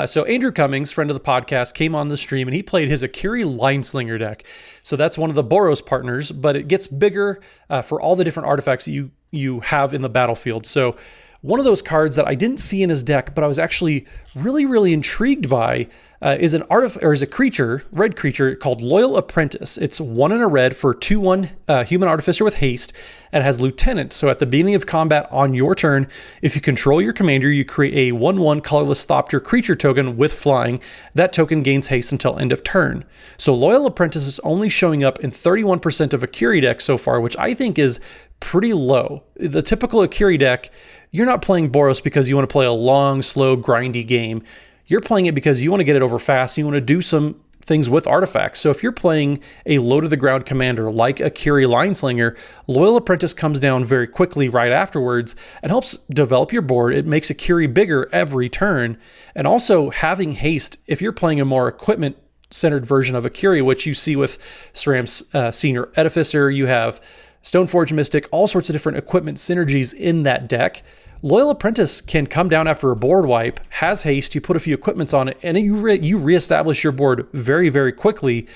So Andrew Cummings, friend of the podcast, came on the stream and he played his Akiri Lineslinger deck. So that's one of the Boros partners, but it gets bigger for all the different artifacts that you have in the battlefield. So one of those cards that I didn't see in his deck, but I was actually really, really intrigued by, is a creature, red creature called Loyal Apprentice. It's 1 and a red for 2/1 human artificer with haste, and it has Lieutenant. So at the beginning of combat on your turn, if you control your commander, you create a 1/1 colorless Thopter creature token with flying. That token gains haste until end of turn. So Loyal Apprentice is only showing up in 31% of Akiri decks so far, which I think is pretty low. The typical Akiri deck, you're not playing Boros because you want to play a long, slow, grindy game. You're playing it because you want to get it over fast. You want to do some things with artifacts. So if you're playing a low-to-the-ground commander like Akiri Lineslinger, Loyal Apprentice comes down very quickly right afterwards and helps develop your board. It makes Akiri bigger every turn. And also having haste, if you're playing a more equipment-centered version of Akiri, which you see with Saram's Senior Edificer, you have Stoneforge Mystic, all sorts of different equipment synergies in that deck. Loyal Apprentice can come down after a board wipe, has haste, you put a few equipments on it, and you reestablish your board very, very quickly.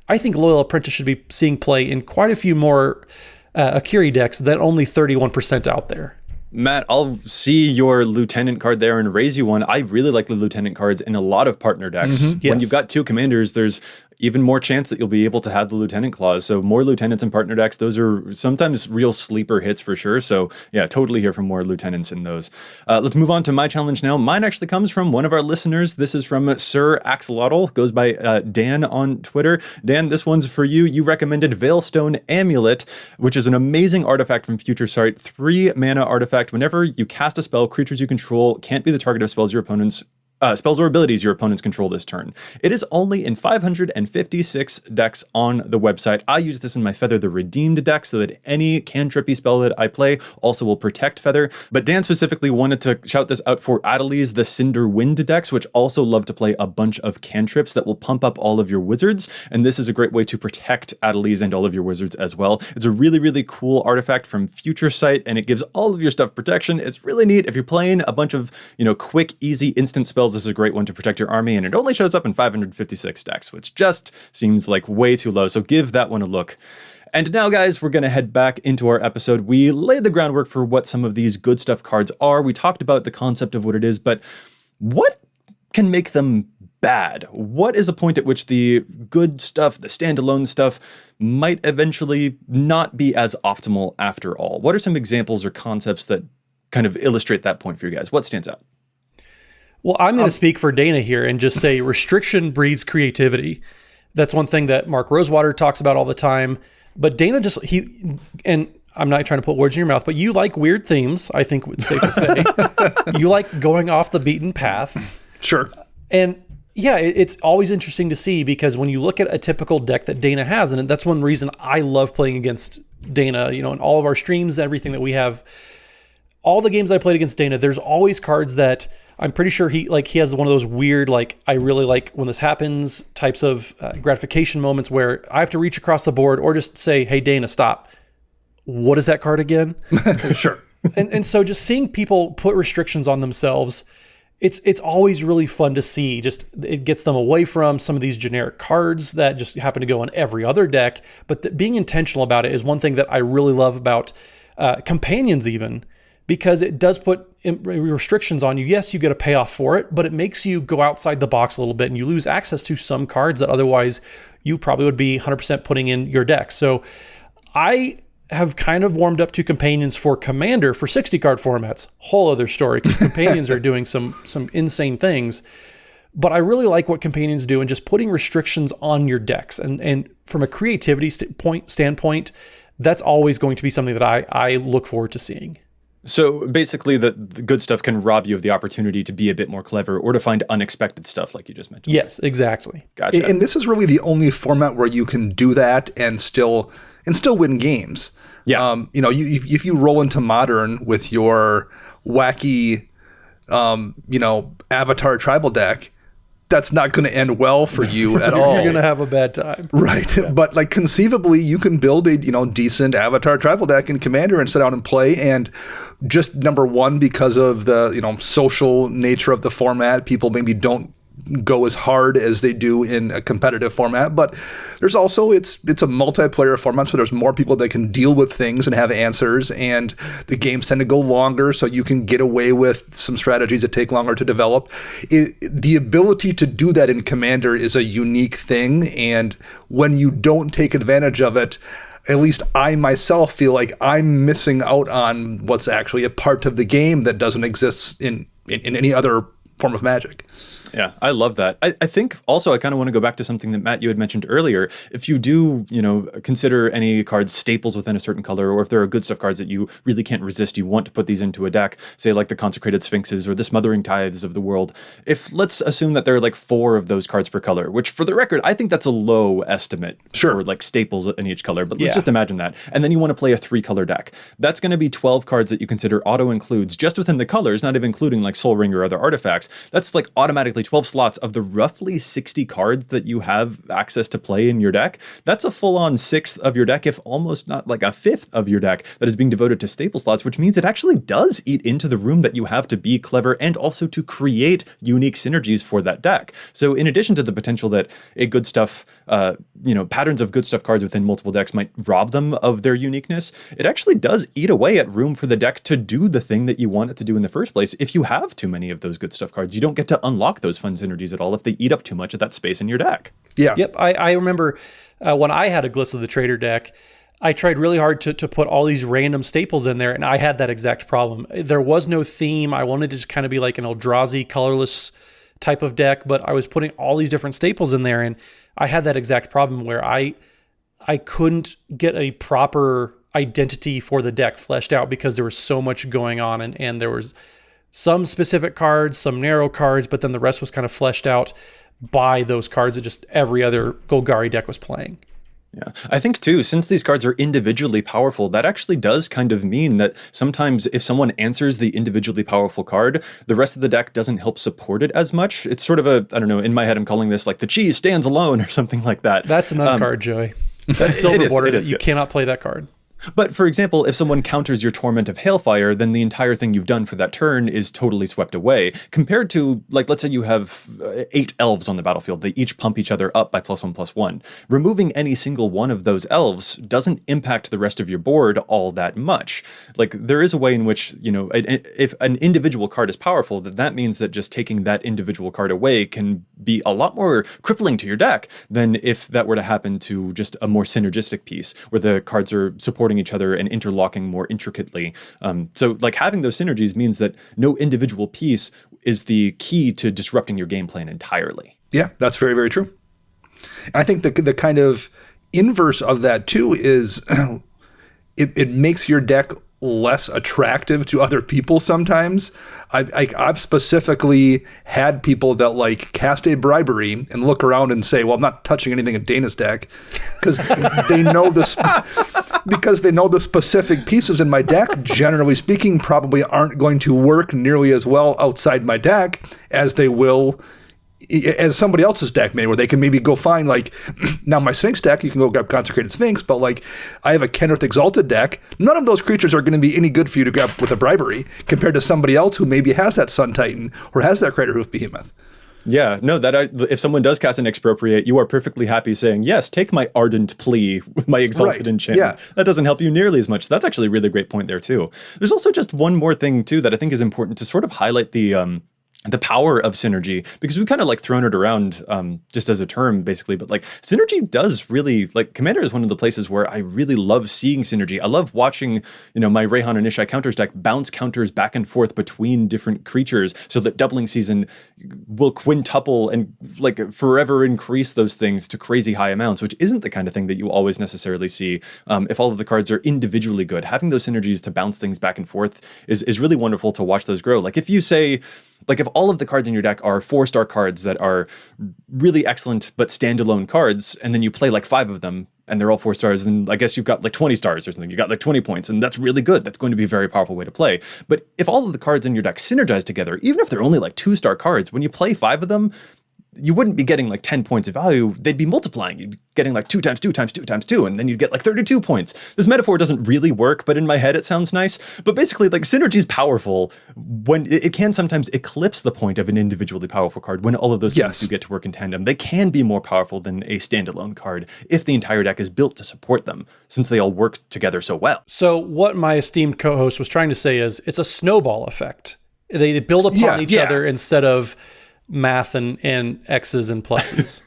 I think Loyal Apprentice should be seeing play in quite a few more Akiri decks than only 31% out there. Matt, I'll see your lieutenant card there and raise you one. I really like the lieutenant cards in a lot of partner decks. When Yes. you've got two commanders, there's even more chance that you'll be able to have the lieutenant clause. So more lieutenants in partner decks, those are sometimes real sleeper hits for sure. So yeah, totally here for more lieutenants in those. Let's move on to my challenge now. Mine actually comes from one of our listeners. This is from Sir Axolotl, goes by Dan on Twitter. Dan, this one's for you. You recommended Veilstone Amulet, which is an amazing artifact from Future Sight. 3 mana artifact. Whenever you cast a spell, creatures you control can't be the target of spells your opponents spells or abilities your opponents control this turn. It is only in 556 decks on the website. I use this in my Feather the Redeemed deck so that any cantrippy spell that I play also will protect Feather. But Dan specifically wanted to shout this out for Adeliz the Cinder Wind decks, which also love to play a bunch of cantrips that will pump up all of your wizards. And this is a great way to protect Adeliz and all of your wizards as well. It's a really, really cool artifact from Future Sight, and it gives all of your stuff protection. It's really neat. If you're playing a bunch of, quick, easy, instant spells, this is a great one to protect your army, and it only shows up in 556 decks, which just seems like way too low, so give that one a look. And now, guys, we're going to head back into our episode. We laid the groundwork for what some of these good stuff cards are. We talked about the concept of what it is, but what can make them bad? What is a point at which the good stuff, the standalone stuff, might eventually not be as optimal after all? What are some examples or concepts that kind of illustrate that point for you guys? What stands out? Well, I'm going to speak for Dana here and just say restriction breeds creativity. That's one thing that Mark Rosewater talks about all the time. But Dana and I'm not trying to put words in your mouth, but you like weird themes, I think it's safe to say. You like going off the beaten path. Sure. And yeah, it's always interesting to see, because when you look at a typical deck that Dana has, and that's one reason I love playing against Dana, in all of our streams, everything that we have, all the games I played against Dana, there's always cards that I'm pretty sure he has one of those weird, I really like when this happens types of gratification moments where I have to reach across the board or just say, hey, Dana, stop. What is that card again? Sure. And so just seeing people put restrictions on themselves, it's always really fun to see. Just it gets them away from some of these generic cards that just happen to go on every other deck. But being intentional about it is one thing that I really love about companions even, because it does put restrictions on you. Yes, you get a payoff for it, but it makes you go outside the box a little bit, and you lose access to some cards that otherwise you probably would be 100% putting in your deck. So I have kind of warmed up to companions for Commander for 60 card formats. Whole other story, because companions are doing some insane things. But I really like what companions do and just putting restrictions on your decks. And from a creativity standpoint, that's always going to be something that I look forward to seeing. So basically the good stuff can rob you of the opportunity to be a bit more clever or to find unexpected stuff like you just mentioned. Yes, exactly. Gotcha. And this is really the only format where you can do that and still win games. Yeah. If you roll into Modern with your wacky, Avatar tribal deck, that's not going to end well for you at all. You're going to have a bad time. Right. Yeah. But conceivably you can build a, decent Avatar tribal deck in Commander and sit out and play. And just number one, because of the, social nature of the format, people maybe don't go as hard as they do in a competitive format, but there's also it's a multiplayer format, so there's more people that can deal with things and have answers, and the games tend to go longer, so you can get away with some strategies that take longer to develop. The ability to do that in Commander is a unique thing, and when you don't take advantage of it, at least I myself feel like I'm missing out on what's actually a part of the game that doesn't exist in any other form of Magic. Yeah, I love that. I think also I kind of want to go back to something that Matt, you had mentioned earlier. If you do, consider any cards staples within a certain color, or if there are good stuff cards that you really can't resist, you want to put these into a deck, say like the Consecrated Sphinxes or the Smothering Tithes of the world. Let's assume that there are 4 of those cards per color, which for the record, I think that's a low estimate for staples in each color, but let's just imagine that. And then you want to play a 3-color deck. That's going to be 12 cards that you consider auto includes just within the colors, not even including Soul Ring or other artifacts. That's automatically roughly 12 slots of the roughly 60 cards that you have access to play in your deck, that's a full-on sixth of your deck, if almost not like a fifth of your deck that is being devoted to staple slots, which means it actually does eat into the room that you have to be clever and also to create unique synergies for that deck. So in addition to the potential that a good stuff, patterns of good stuff cards within multiple decks might rob them of their uniqueness, it actually does eat away at room for the deck to do the thing that you want it to do in the first place. If you have too many of those good stuff cards, you don't get to unlock those fun synergies at all if they eat up too much of that space in your deck. Yeah. Yep. I remember when I had a Gliss of the Trader deck, I tried really hard to put all these random staples in there, and I had that exact problem. There was no theme. I wanted to just kind of be like an Eldrazi colorless type of deck, but I was putting all these different staples in there, and I had that exact problem where I couldn't get a proper identity for the deck fleshed out because there was so much going on, and there was some specific cards, some narrow cards, but then the rest was kind of fleshed out by those cards that just every other Golgari deck was playing. Yeah, I think too, since these cards are individually powerful, that actually does kind of mean that sometimes if someone answers the individually powerful card, the rest of the deck doesn't help support it as much. It's sort of a, I don't know, in my head I'm calling this like the cheese stands alone or something like that. That's an uncard, Joey. That's silver border. You cannot play that card. But for example, if someone counters your Torment of Hailfire, then the entire thing you've done for that turn is totally swept away. Compared to, like, let's say you have 8 elves on the battlefield. They each pump each other up by +1/+1. Removing any single one of those elves doesn't impact the rest of your board all that much. Like, there is a way in which, if an individual card is powerful, that means that just taking that individual card away can be a lot more crippling to your deck than if that were to happen to just a more synergistic piece where the cards are supporting each other and interlocking more intricately. So like having those synergies means that no individual piece is the key to disrupting your game plan entirely. Yeah, that's very, very true. And I think the kind of inverse of that too is it makes your deck less attractive to other people sometimes. I've specifically had people that like cast a bribery and look around and say, well, I'm not touching anything in Dana's deck because they know this because they know the specific pieces in my deck, generally speaking, probably aren't going to work nearly as well outside my deck as they will as somebody else's deck may, where they can maybe go find, like, now my Sphinx deck, you can go grab Consecrated Sphinx, but like I have a Kenrith Exalted deck. None of those creatures are going to be any good for you to grab with a bribery compared to somebody else who maybe has that Sun Titan or has that Crater Hoof Behemoth. Yeah, no, if someone does cast an Expropriate, you are perfectly happy saying, yes, take my Ardent Plea with my Exalted Enchantment. Yeah. That doesn't help you nearly as much. That's actually a really great point there, too. There's also just one more thing, too, that I think is important to sort of highlight the power of synergy, because we've kind of like thrown it around just as a term basically, but like synergy does really, like, Commander is one of the places where I really love seeing synergy. I love watching, my Rayhan and Ishai counters deck bounce counters back and forth between different creatures so that Doubling Season will quintuple and like forever increase those things to crazy high amounts, which isn't the kind of thing that you always necessarily see if all of the cards are individually good. Having those synergies to bounce things back and forth is really wonderful to watch those grow. Like if you say, like if all of the cards in your deck are 4-star cards that are really excellent but standalone cards, and then you play like 5 of them and they're all 4 stars, then I guess you've got like 20 stars or something. You got like 20 points, and that's really good. That's going to be a very powerful way to play. But if all of the cards in your deck synergize together, even if they're only like 2-star cards, when you play 5 of them, you wouldn't be getting like 10 points of value. They'd be multiplying. You'd be getting like 2 times 2 times 2 times 2, and then you'd get like 32 points. This metaphor doesn't really work, but in my head it sounds nice. But basically, like, synergy is powerful when it can sometimes eclipse the point of an individually powerful card. When all of those things do get to work in tandem, they can be more powerful than a standalone card if the entire deck is built to support them, since they all work together so well. So what my esteemed co-host was trying to say is it's a snowball effect. They build upon each other instead of math and X's and pluses.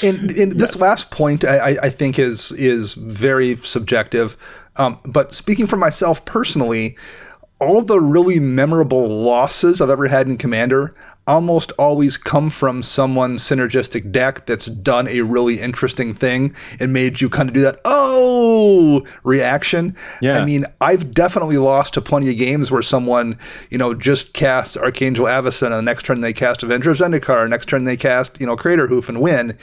And this last point I think is very subjective. But speaking for myself personally, all the really memorable losses I've ever had in Commander almost always come from someone's synergistic deck that's done a really interesting thing and made you kind of do that, oh, reaction. Yeah. I mean, I've definitely lost to plenty of games where someone, just casts Archangel Avacyn, and the next turn they cast Avenger of Zendikar, next turn they cast, Crater Hoof and win.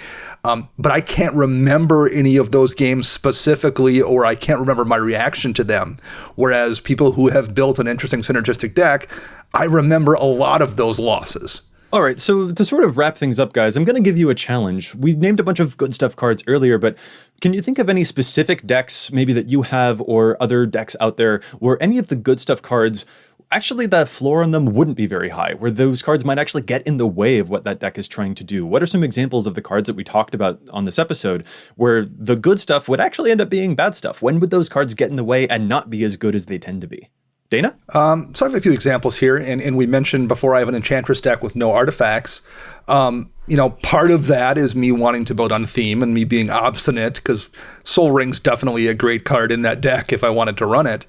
But I can't remember any of those games specifically, or I can't remember my reaction to them. Whereas people who have built an interesting synergistic deck, I remember a lot of those losses. All right, so to sort of wrap things up, guys, I'm going to give you a challenge. We named a bunch of good stuff cards earlier, but can you think of any specific decks maybe that you have or other decks out there where any of the good stuff cards, actually the floor on them wouldn't be very high, where those cards might actually get in the way of what that deck is trying to do? What are some examples of the cards that we talked about on this episode where the good stuff would actually end up being bad stuff? When would those cards get in the way and not be as good as they tend to be? Dana? So I have a few examples here, and we mentioned before I have an Enchantress deck with no artifacts. Part of that is me wanting to build on theme and me being obstinate, because Soul Ring's definitely a great card in that deck if I wanted to run it.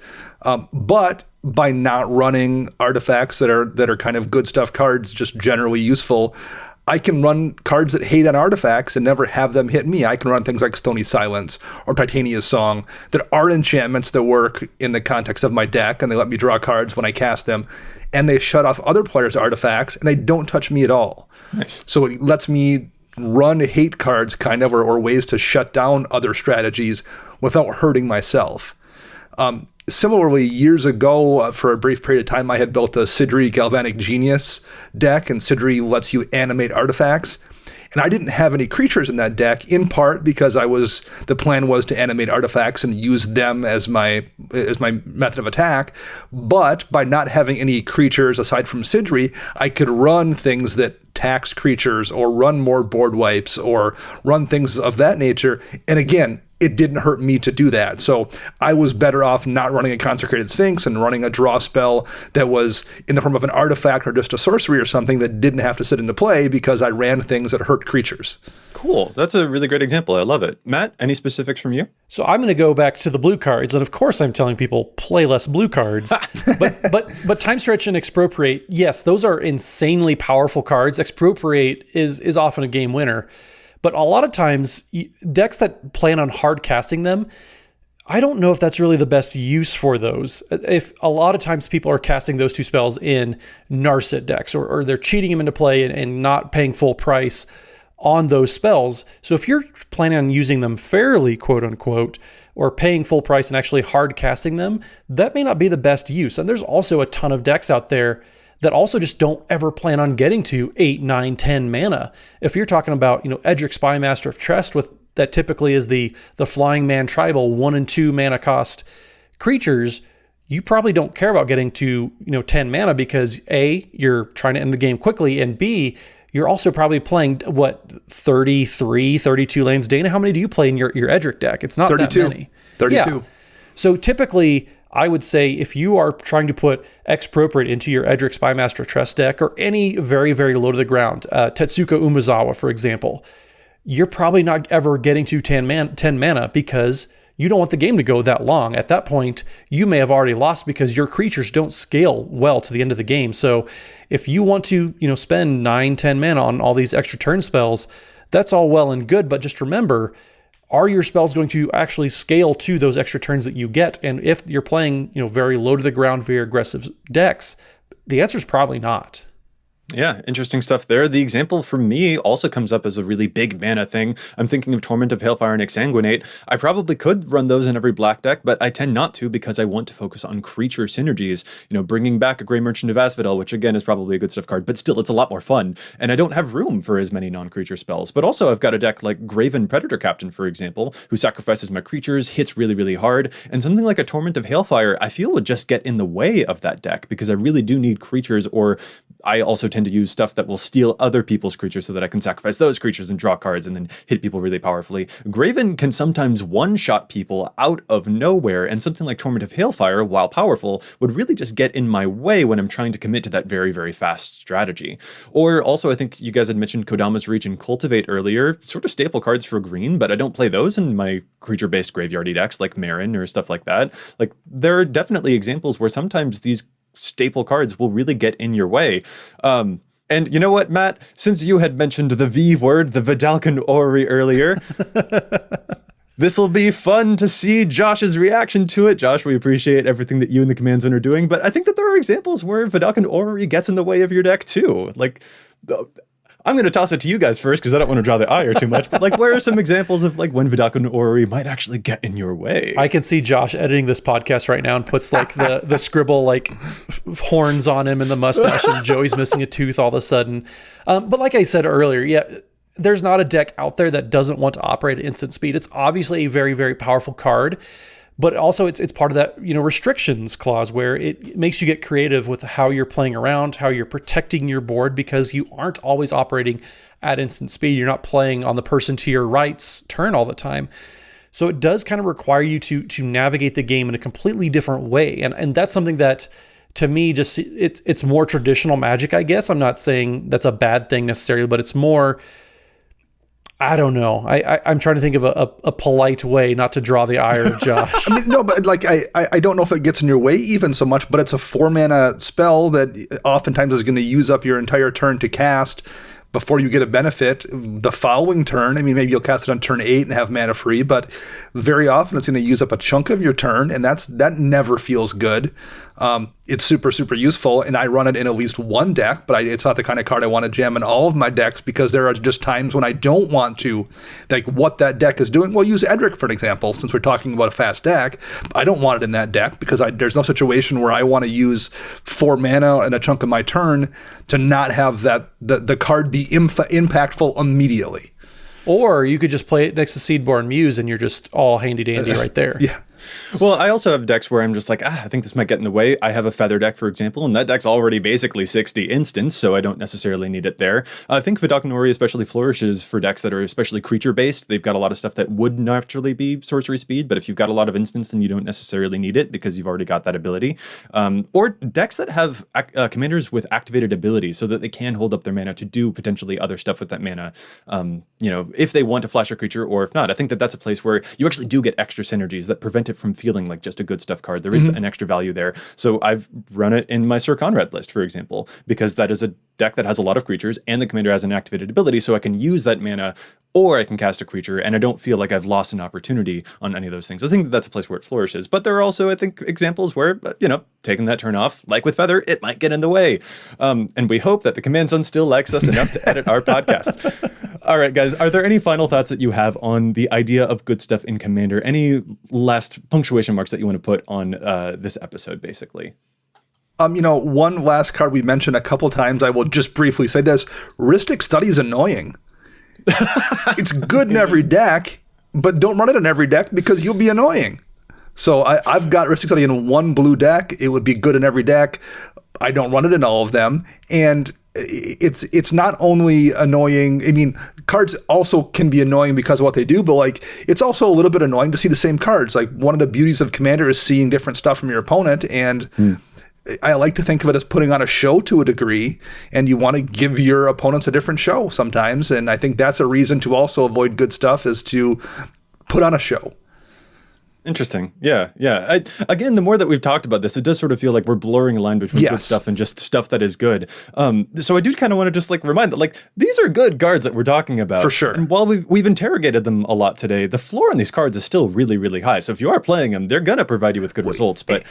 But by not running artifacts that are kind of good stuff cards, just generally useful, I can run cards that hate on artifacts and never have them hit me. I can run things like Stony Silence or Titania's Song that are enchantments that work in the context of my deck, and they let me draw cards when I cast them, and they shut off other players' artifacts, and they don't touch me at all. Nice. So it lets me run hate cards kind of, or ways to shut down other strategies without hurting myself. Similarly, years ago, for a brief period of time, I had built a Sidri Galvanic Genius deck, and Sidri lets you animate artifacts. And I didn't have any creatures in that deck, in part because the plan was to animate artifacts and use them as my method of attack. But by not having any creatures aside from Sidri, I could run things that tax creatures, or run more board wipes, or run things of that nature. And again, it didn't hurt me to do that. So I was better off not running a Consecrated Sphinx and running a draw spell that was in the form of an artifact or just a sorcery or something that didn't have to sit into play, because I ran things that hurt creatures. Cool. That's a really great example. I love it. Matt, any specifics from you? So I'm going to go back to the blue cards, and of course I'm telling people play less blue cards. but Time Stretch and Expropriate, yes, those are insanely powerful cards. Expropriate is often a game winner. But a lot of times, decks that plan on hard casting them, I don't know if that's really the best use for those. If a lot of times people are casting those two spells in Narset decks, or they're cheating them into play and not paying full price on those spells. So if you're planning on using them fairly, quote unquote, or paying full price and actually hard casting them, that may not be the best use. And there's also a ton of decks out there that also just don't ever plan on getting to 8, 9, 10 mana. If you're talking about, Edric Spymaster of Trest, that typically is the Flying Man Tribal 1 and 2 mana cost creatures, you probably don't care about getting to 10 mana, because A, you're trying to end the game quickly, and B, you're also probably playing 33, 32 lanes. Dana, how many do you play in your Edric deck? It's not 32. that many. 32. Yeah. So typically, I would say if you are trying to put Expropriate into your Edric Spymaster Trest deck, or any very, very low to the ground, Tetsuka Umezawa, for example, you're probably not ever getting to 10 mana, because you don't want the game to go that long. At that point, you may have already lost, because your creatures don't scale well to the end of the game. So if you want to spend 9, 10 mana on all these extra turn spells, that's all well and good, but just remember, are your spells going to actually scale to those extra turns that you get? And if you're playing, very low to the ground, very aggressive decks, the answer is probably not. Yeah, interesting stuff there. The example for me also comes up as a really big mana thing. I'm thinking of Torment of Hailfire and Exsanguinate. I probably could run those in every black deck, but I tend not to, because I want to focus on creature synergies. Bringing back a Grey Merchant of Asphodel, which again is probably a good stuff card, but still it's a lot more fun. And I don't have room for as many non-creature spells. But also I've got a deck like Graven Predator Captain, for example, who sacrifices my creatures, hits really, really hard. And something like a Torment of Hailfire, I feel would just get in the way of that deck, because I really do need creatures, or I also tend to use stuff that will steal other people's creatures so that I can sacrifice those creatures and draw cards and then hit people really powerfully. Graven can sometimes one-shot people out of nowhere, and something like Torment of Hailfire, while powerful, would really just get in my way when I'm trying to commit to that very, very fast strategy. Or also, I think you guys had mentioned Kodama's Reach and Cultivate earlier, sort of staple cards for green, but I don't play those in my creature-based graveyardy decks like Marin or stuff like that. Like, there are definitely examples where sometimes these staple cards will really get in your way. And you know what, Matt? Since you had mentioned the V word, the Vidalcan Orrery earlier, this will be fun to see Josh's reaction to it. Josh, we appreciate everything that you and the Command Zone are doing, but I think that there are examples where Vidalcan Orrery gets in the way of your deck too. Like, I'm going to toss it to you guys first because I don't want to draw the ire too much. But like, where are some examples of like when Vidaka no Ori might actually get in your way? I can see Josh editing this podcast right now and puts like the scribble like horns on him and the mustache, and Joey's missing a tooth all of a sudden. But like I said earlier, yeah, there's not a deck out there that doesn't want to operate at instant speed. It's obviously a very, very powerful card. But also it's part of that, restrictions clause where it makes you get creative with how you're playing around, how you're protecting your board, because you aren't always operating at instant speed. You're not playing on the person to your right's turn all the time. So it does kind of require you to navigate the game in a completely different way. And that's something that, to me, just it's more traditional Magic, I guess. I'm not saying that's a bad thing necessarily, but it's more... I don't know. I'm trying to think of a polite way not to draw the ire of Josh. I mean, no, but like I don't know if it gets in your way even so much, but it's a 4-mana spell that oftentimes is going to use up your entire turn to cast before you get a benefit the following turn. I mean, maybe you'll cast it on turn 8 and have mana free, but very often it's going to use up a chunk of your turn, and that never feels good. It's super, super useful, and I run it in at least one deck, but it's not the kind of card I want to jam in all of my decks because there are just times when I don't want to, like what that deck is doing. Well, use Edric for an example, since we're talking about a fast deck. I don't want it in that deck because there's no situation where I want to use 4 mana and a chunk of my turn to not have the card be impactful immediately. Or you could just play it next to Seedborn Muse and you're just all handy-dandy right there. Yeah. Well, I also have decks where I'm just like, I think this might get in the way. I have a Feather deck, for example, and that deck's already basically 60 instants, so I don't necessarily need it there. I think Vidaka no Ori especially flourishes for decks that are especially creature-based. They've got a lot of stuff that would naturally be sorcery speed, but if you've got a lot of instants, then you don't necessarily need it because you've already got that ability. Or decks that have commanders with activated abilities so that they can hold up their mana to do potentially other stuff with that mana, if they want to flash a creature or if not. I think that's a place where you actually do get extra synergies that prevent it from feeling like just a good stuff card. There is an extra value there. So I've run it in my Sir Conrad list, for example, because that is a deck that has a lot of creatures and the commander has an activated ability, so I can use that mana or I can cast a creature and I don't feel like I've lost an opportunity on any of those things. I think that's a place where it flourishes. But there are also, I think, examples where, taking that turn off, like with Feather, it might get in the way. And we hope that the Command Zone still likes us enough to edit our podcast. All right, guys, are there any final thoughts that you have on the idea of good stuff in Commander? Any last punctuation marks that you want to put on this episode, basically? One last card we mentioned a couple times, I will just briefly say this. Rhystic Study is annoying. It's good in every deck, but don't run it in every deck because you'll be annoying. So I've got Rhystic Study in one blue deck. It would be good in every deck. I don't run it in all of them. And it's not only annoying. I mean, cards also can be annoying because of what they do, but like it's also a little bit annoying to see the same cards. Like one of the beauties of Commander is seeing different stuff from your opponent, and I like to think of it as putting on a show to a degree, and you want to give your opponents a different show sometimes. And I think that's a reason to also avoid good stuff, is to put on a show. Interesting. Yeah. Again, the more that we've talked about this, it does sort of feel like we're blurring a line between good stuff and just stuff that is good. So I do kind of want to just remind that these are good cards that we're talking about. For sure. And while we've interrogated them a lot today, the floor on these cards is still really, really high. So if you are playing them, they're going to provide you with good results. But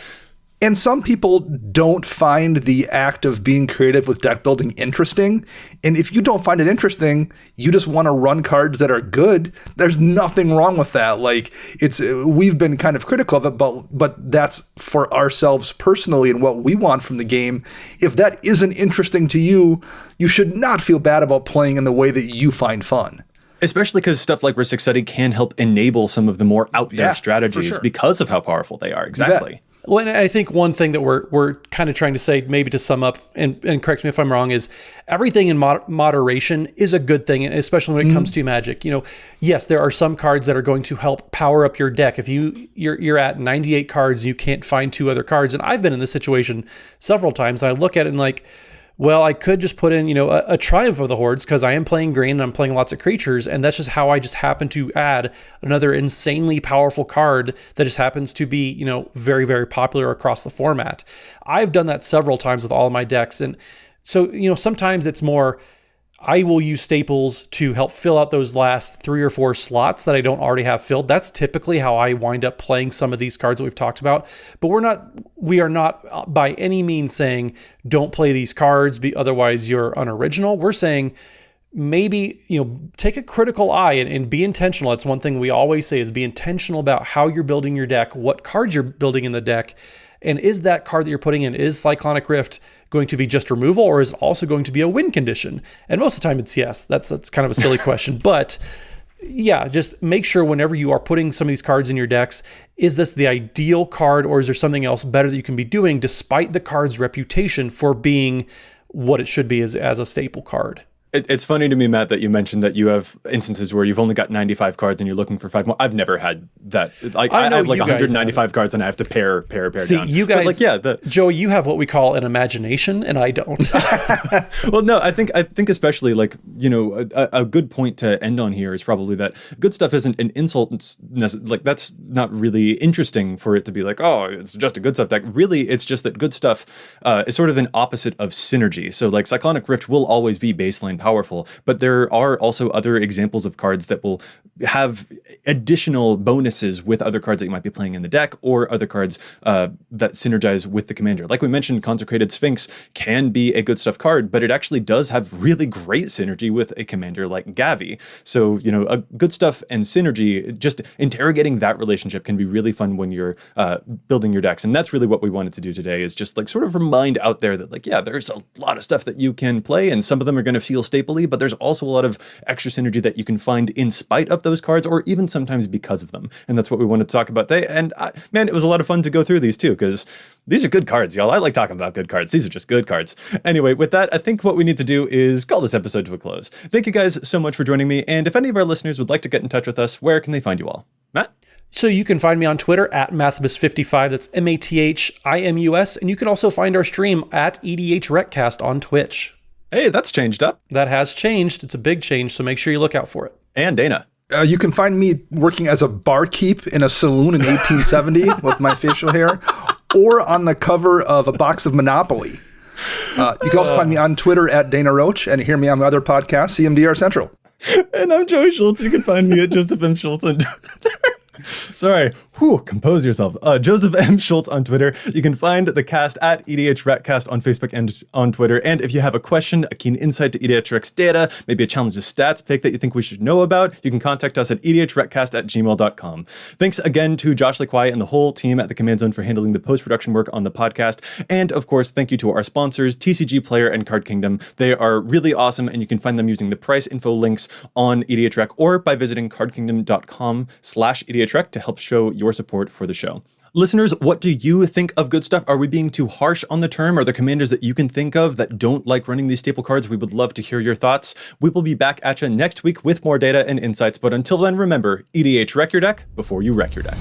And some people don't find the act of being creative with deck building interesting. And if you don't find it interesting, you just want to run cards that are good. There's nothing wrong with that. We've been kind of critical of it, but that's for ourselves personally and what we want from the game. If that isn't interesting to you, you should not feel bad about playing in the way that you find fun. Especially because stuff like Rhystic Study can help enable some of the more out there strategies because of how powerful they are. Exactly. Well, and I think one thing that we're kind of trying to say, maybe to sum up, and correct me if I'm wrong, is everything in moderation is a good thing, especially when it comes to Magic. Yes, there are some cards that are going to help power up your deck. If you're at 98 cards, you can't find 2 other cards, and I've been in this situation several times. And I look at it and well, I could just put in, a Triumph of the Hordes because I am playing green and I'm playing lots of creatures, and that's just how I just happen to add another insanely powerful card that just happens to be, very, very popular across the format. I've done that several times with all of my decks, and so, sometimes it's more, I will use staples to help fill out those last 3 or 4 slots that I don't already have filled. That's typically how I wind up playing some of these cards that we've talked about. But we are not by any means saying don't play these cards, otherwise you're unoriginal. We're saying maybe, take a critical eye and be intentional. That's one thing we always say, is be intentional about how you're building your deck, what cards you're building in the deck, and is that card that you're putting in, is Cyclonic Rift going to be just removal, or is it also going to be a win condition? And most of the time it's yes. That's kind of a silly question, but yeah, just make sure whenever you are putting some of these cards in your decks, is this the ideal card, or is there something else better that you can be doing despite the card's reputation for being what it should be as a staple card? It's funny to me, Matt, that you mentioned that you have instances where you've only got 95 cards and you're looking for 5 more. I've never had that. Like, I have like 195 cards and I have to pair See, down. You guys, Joey, you have what we call an imagination, and I don't. Well, no, I think especially like, a good point to end on here is probably that Goodstuff isn't an insult. Like, that's not really interesting for it to be like, oh, it's just a Goodstuff deck. Really, it's just that Goodstuff is sort of an opposite of synergy. So like Cyclonic Rift will always be baseline powerful, but there are also other examples of cards that will have additional bonuses with other cards that you might be playing in the deck, or other cards that synergize with the commander. Like we mentioned, Consecrated Sphinx can be a Goodstuff card, but it actually does have really great synergy with a commander like Gavi. So, a Goodstuff and synergy, just interrogating that relationship can be really fun when you're building your decks. And that's really what we wanted to do today, is just like sort of remind out there that like, yeah, there's a lot of stuff that you can play, and some of them are going to feel stapley, but there's also a lot of extra synergy that you can find in spite of those cards, or even sometimes because of them. And that's what we wanted to talk about today. And man, it was a lot of fun to go through these too, because these are good cards, y'all. I like talking about good cards. These are just good cards. Anyway, with that, I think what we need to do is call this episode to a close. Thank you guys so much for joining me. And if any of our listeners would like to get in touch with us, where can they find you all? Matt? So you can find me on Twitter at Mathimus55. That's MATHIMUS. And you can also find our stream at EDHRECast on Twitch. Hey, that's changed up. That has changed. It's a big change, so make sure you look out for it. And Dana. You can find me working as a barkeep in a saloon in 1870 with my facial hair, or on the cover of a box of Monopoly. You can also find me on Twitter at Dana Roach, and hear me on my other podcast, CMDR Central. And I'm Joey Schultz. You can find me at Joseph M. Schultz on Twitter. Sorry. Compose yourself. Joseph M. Schultz on Twitter. You can find the cast at EDHRECast on Facebook and on Twitter. And if you have a question, a keen insight to EDHREC's data, maybe a challenge to stats pick that you think we should know about, you can contact us at EDHRECast@gmail.com. Thanks again to Josh Lequai and the whole team at the Command Zone for handling the post-production work on the podcast. And of course, thank you to our sponsors, TCG Player and Card Kingdom. They are really awesome, and you can find them using the price info links on EDHREC, or by visiting cardkingdom.com/EDHREC to help show your support for the show. Listeners, what do you think of Goodstuff? Are we being too harsh on the term? Are there commanders that you can think of that don't like running these staple cards? We would love to hear your thoughts. We will be back at you next week with more data and insights. But until then, remember, EDHREC your deck before you wreck your deck.